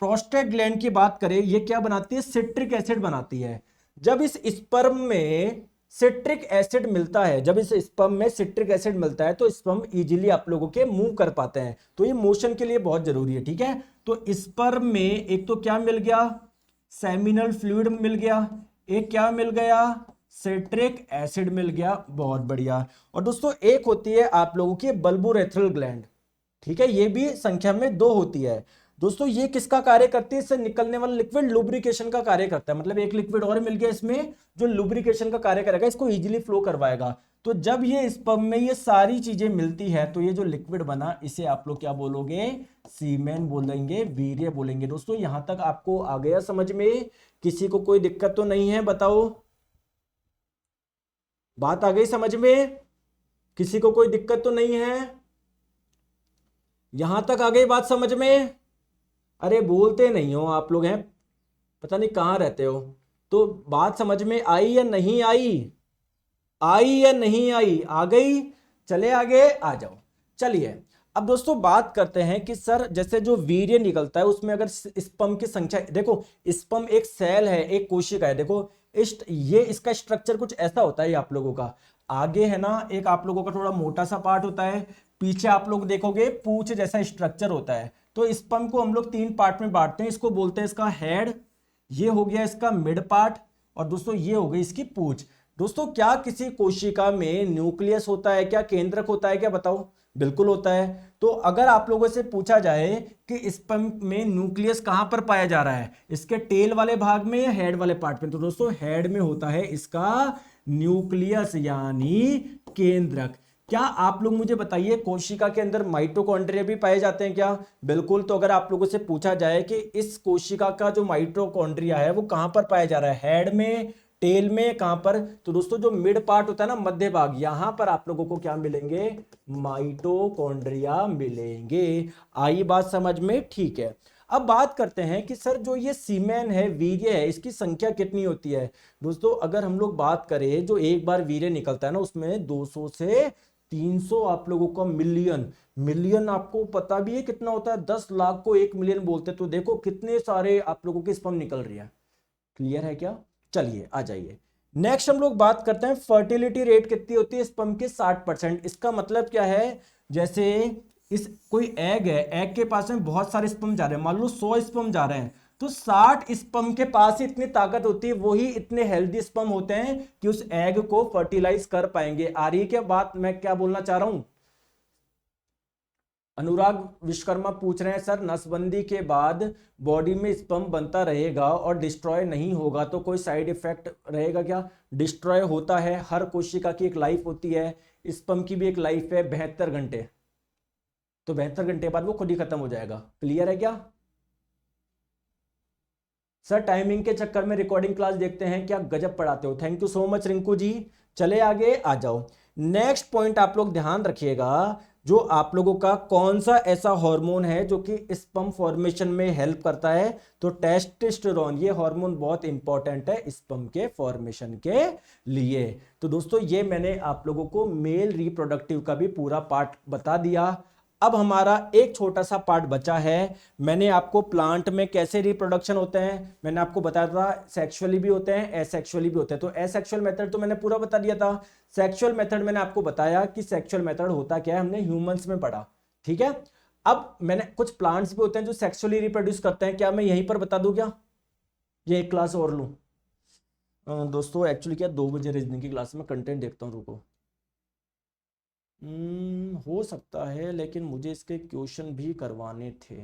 S1: प्रोस्टेट ग्लैंड की बात करें, ये क्या बनाती है? सिट्रिक एसिड बनाती है। जब इस स्पर्म में सिट्रिक एसिड मिलता है, जब इस स्पर्म में सिट्रिक एसिड मिलता है, तो स्पर्म इजीली आप लोगों के मूव कर पाते हैं। तो ये मोशन के लिए बहुत जरूरी है, ठीक है। तो स्पर्म में एक तो क्या मिल गया? सेमिनल फ्लूइड मिल गया। एक क्या मिल गया? सिट्रिक एसिड मिल गया। बहुत बढ़िया। और दोस्तों एक होती है आप लोगों की बल्बोरेथ्रल ग्लैंड, ठीक है, ये भी संख्या में 2 होती है। दोस्तों ये किसका कार्य करती है? इससे निकलने वाला लिक्विड लुब्रिकेशन का कार्य करता है। मतलब एक लिक्विड और मिल गया इसमें जो लुब्रिकेशन का कार्य करेगा, इसको इजीली फ्लो करवाएगा। तो जब ये स्पर्म में ये सारी चीजें मिलती है, तो ये जो लिक्विड बना, इसे आप लोग क्या बोलोगे? सीमेन बोलेंगे, वीर्य बोलेंगे। दोस्तों यहां तक आपको आ गया समझ में? किसी को कोई दिक्कत तो नहीं है? बताओ, बात आ गई समझ में? किसी को कोई दिक्कत तो नहीं है? यहां तक आ गई बात समझ में? अरे बोलते नहीं हो आप लोग, हैं पता नहीं कहां रहते हो। तो बात समझ में आई या नहीं आई? आई या नहीं आई? आ गई? चले आगे, आ जाओ। चलिए अब दोस्तों बात करते हैं कि सर जैसे जो वीर्य निकलता है उसमें अगर स्पर्म की संख्या, देखो स्पर्म एक सेल है, एक कोशिका है। देखो ये इसका स्ट्रक्चर कुछ ऐसा होता है आप लोगों का। आगे है ना एक आप लोगों का थोड़ा मोटा सा पार्ट होता है, पीछे आप लोग देखोगे पूंछ जैसा स्ट्रक्चर होता है। तो स्पर्म को हम लोग 3 पार्ट में बांटते हैं, इसको बोलते हैं इसका हेड, ये हो गया इसका मिड पार्ट, और दोस्तों ये हो गई इसकी पूंछ। दोस्तों क्या किसी कोशिका में न्यूक्लियस होता है क्या, केंद्रक होता है क्या, बताओ? बिल्कुल होता है। तो अगर आप लोगों से पूछा जाए कि स्पर्म में न्यूक्लियस कहां पर पाया जा रहा है, इसके टेल वाले भाग में या हेड वाले पार्ट में, तो दोस्तों हेड में होता है इसका न्यूक्लियस यानी केंद्रक। क्या आप लोग मुझे बताइए कोशिका के अंदर माइटोकॉन्ड्रिया भी पाए जाते हैं क्या? बिल्कुल। तो अगर आप लोगों से पूछा जाए कि इस कोशिका का जो माइटोकॉन्ड्रिया है वो कहां पर पाया जा रहा है, हेड में, टेल में, कहां पर, तो दोस्तों जो मिड पार्ट होता है ना, मध्य भाग, यहां पर आप लोगों को क्या मिलेंगे, माइटोकॉन्ड्रिया मिलेंगे। आई बात समझ में? ठीक है। अब बात करते हैं कि सर जो ये सीमेन है, वीर्य है, इसकी संख्या कितनी होती है? दोस्तों अगर हम लोग बात करें, जो एक बार वीर्य निकलता है ना उसमें 200 से 300 आप लोगों का मिलियन आपको पता भी है कितना होता है? 10 लाख को 1 मिलियन बोलते हैं। तो देखो कितने सारे आप लोगों के स्पर्म निकल रही है। क्लियर है क्या? चलिए आ जाइए नेक्स्ट हम लोग बात करते हैं फर्टिलिटी रेट कितनी होती है स्पर्म के, 60%। इसका मतलब क्या है, जैसे इस कोई एग है, एग के पास में बहुत सारे स्पर्म जा रहे हैं, मान लो 100 स्पर्म जा रहे हैं, तो 60 स्पर्म के पास ही इतनी ताकत होती है, वही इतने हेल्दी स्पर्म होते हैं कि उस एग को फर्टिलाइज कर पाएंगे। आ रही है क्या बात मैं क्या बोलना चाह रहा हूं? अनुराग विश्वकर्मा पूछ रहे हैं सर नसबंदी के बाद बॉडी में स्पर्म बनता रहेगा और डिस्ट्रॉय नहीं होगा तो कोई साइड इफेक्ट रहेगा क्या? डिस्ट्रॉय होता है, हर कोशिका की एक लाइफ होती है, स्पर्म की भी एक लाइफ है 72 घंटे, तो 72 घंटे बाद वो खुद ही खत्म हो जाएगा। क्लियर है क्या सर? टाइमिंग के चक्कर में रिकॉर्डिंग क्लास देखते हैं, क्या गजब पढ़ाते हो, thank you so much Rinku ji. चले आगे आ जाओ। नेक्स्ट पॉइंट आप लोग ध्यान रखिएगा, जो आप लोगों का कौन सा ऐसा हार्मोन है जो कि स्पर्म फॉर्मेशन में हेल्प करता है, तो टेस्टोस्टेरोन, ये हार्मोन बहुत इंपॉर्टेंट है स्पर्म के फॉर्मेशन के लिए। तो दोस्तों ये मैंने आप लोगों को मेल रिप्रोडक्टिव का भी पूरा पार्ट बता दिया। अब हमारा एक छोटा सा पार्ट बचा है। मैंने आपको प्लांट में कैसे रिप्रोडक्शन होते हैं मैंने आपको बताया था, सेक्सुअली भी होते हैं, एसेक्सुअली भी होते हैं। तो एसेक्सुअल मेथड तो मैंने पूरा बता दिया था, सेक्सुअल मेथड मैंने आपको बताया कि सेक्सुअल मेथड होता क्या है, हमने ह्यूमंस में पढ़ा। ठीक है। अब मैंने कुछ प्लांट्स भी होते हैं जो सेक्सुअली रिप्रोड्यूस करते हैं, क्या मैं यहीं पर बता दूं क्या, ये एक क्लास और लूं? दोस्तों एक्चुअली क्या 2 बजे रीजनिंग की क्लास में कंटेंट देखता हूं, रुको। हो सकता है, लेकिन मुझे इसके क्वेश्चन भी करवाने थे।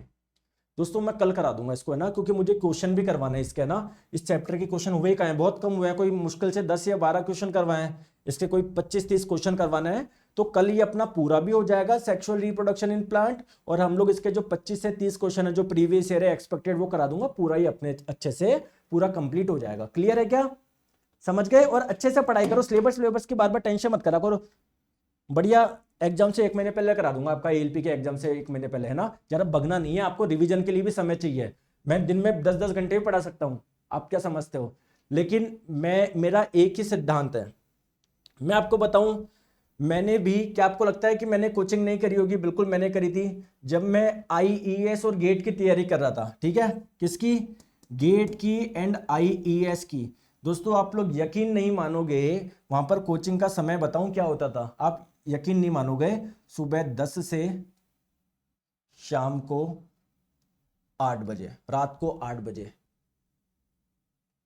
S1: दोस्तों मैं कल करा दूंगा इसको, है ना, क्योंकि मुझे क्वेश्चन भी करवाने हैं इसके, है ना। इस चैप्टर के क्वेश्चन हुए कहाँ हैं, बहुत कम हुए हैं, कोई मुश्किल से 10 या 12 क्वेश्चन करवाए हैं, इसके कोई 25-30 क्वेश्चन करवाने हैं। तो कल ये अपना पूरा भी हो जाएगा सेक्सुअल रिप्रोडक्शन इन प्लांट, और हम लोग इसके जो 25 से 30 क्वेश्चन है जो प्रीवियस ईयर है एक्सपेक्टेड, वो करा दूंगा, पूरा ही अपने अच्छे से पूरा कंप्लीट हो जाएगा। क्लियर है क्या? समझ गए? और अच्छे से पढ़ाई करो, सिलेबस की बार बार टेंशन मत करा करो। बढ़िया एग्जाम से 1 महीने पहले करा दूंगा आपका, एएलपी के एग्जाम से 1 महीने पहले, है ना। जरा भगना नहीं है, आपको रिवीजन के लिए भी समय चाहिए। मैं दिन में 10-10 घंटे भी पढ़ा सकता हूं, आप क्या समझते हो, लेकिन मेरा एक ही सिद्धांत है। मैं आपको बताऊं, मैंने भी, क्या आपको लगता है कि मैंने कोचिंग नहीं करी होगी? बिल्कुल मैंने करी थी, जब मैं आईईएस और गेट की तैयारी कर रहा था। ठीक है, किसकी? गेट की एंड आईईएस की। दोस्तों आप लोग यकीन नहीं मानोगे, वहां पर कोचिंग का समय बताऊं क्या होता था, आप यकीन नहीं मानोगे, सुबह 10 से शाम को 8 बजे, रात को 8 बजे।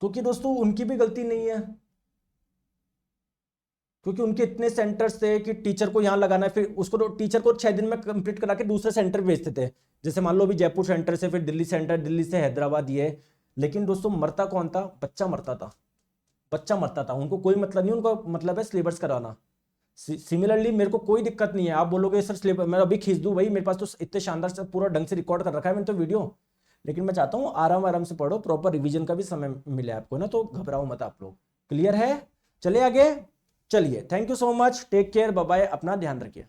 S1: क्योंकि दोस्तों उनकी भी गलती नहीं है, क्योंकि उनके इतने सेंटर्स थे कि टीचर को यहां लगाना है, फिर उसको टीचर को 6 दिन में कंप्लीट करा के दूसरे सेंटर भेजते थे। जैसे मान लो अभी जयपुर सेंटर से फिर दिल्ली सेंटर, दिल्ली से हैदराबाद, ये। लेकिन दोस्तों मरता कौन था? बच्चा मरता था, बच्चा मरता था। उनको कोई मतलब नहीं, उनको मतलब है सिलेबस कराना। सिमिलरली मेरे को कोई दिक्कत नहीं है, आप बोलोगे सर सिलेबस मैं अभी खींच दूं, भाई मेरे पास तो इतने शानदार से पूरा ढंग से रिकॉर्ड कर रखा है मैंने तो वीडियो, लेकिन मैं चाहता हूँ आराम आराम से पढ़ो, प्रॉपर रिवीजन का भी समय मिले आपको ना, तो घबराओ मत आप लोग। क्लियर है? चलिए आगे, चलिए, thank you so much, take care, bye bye, अपना ध्यान रखिए।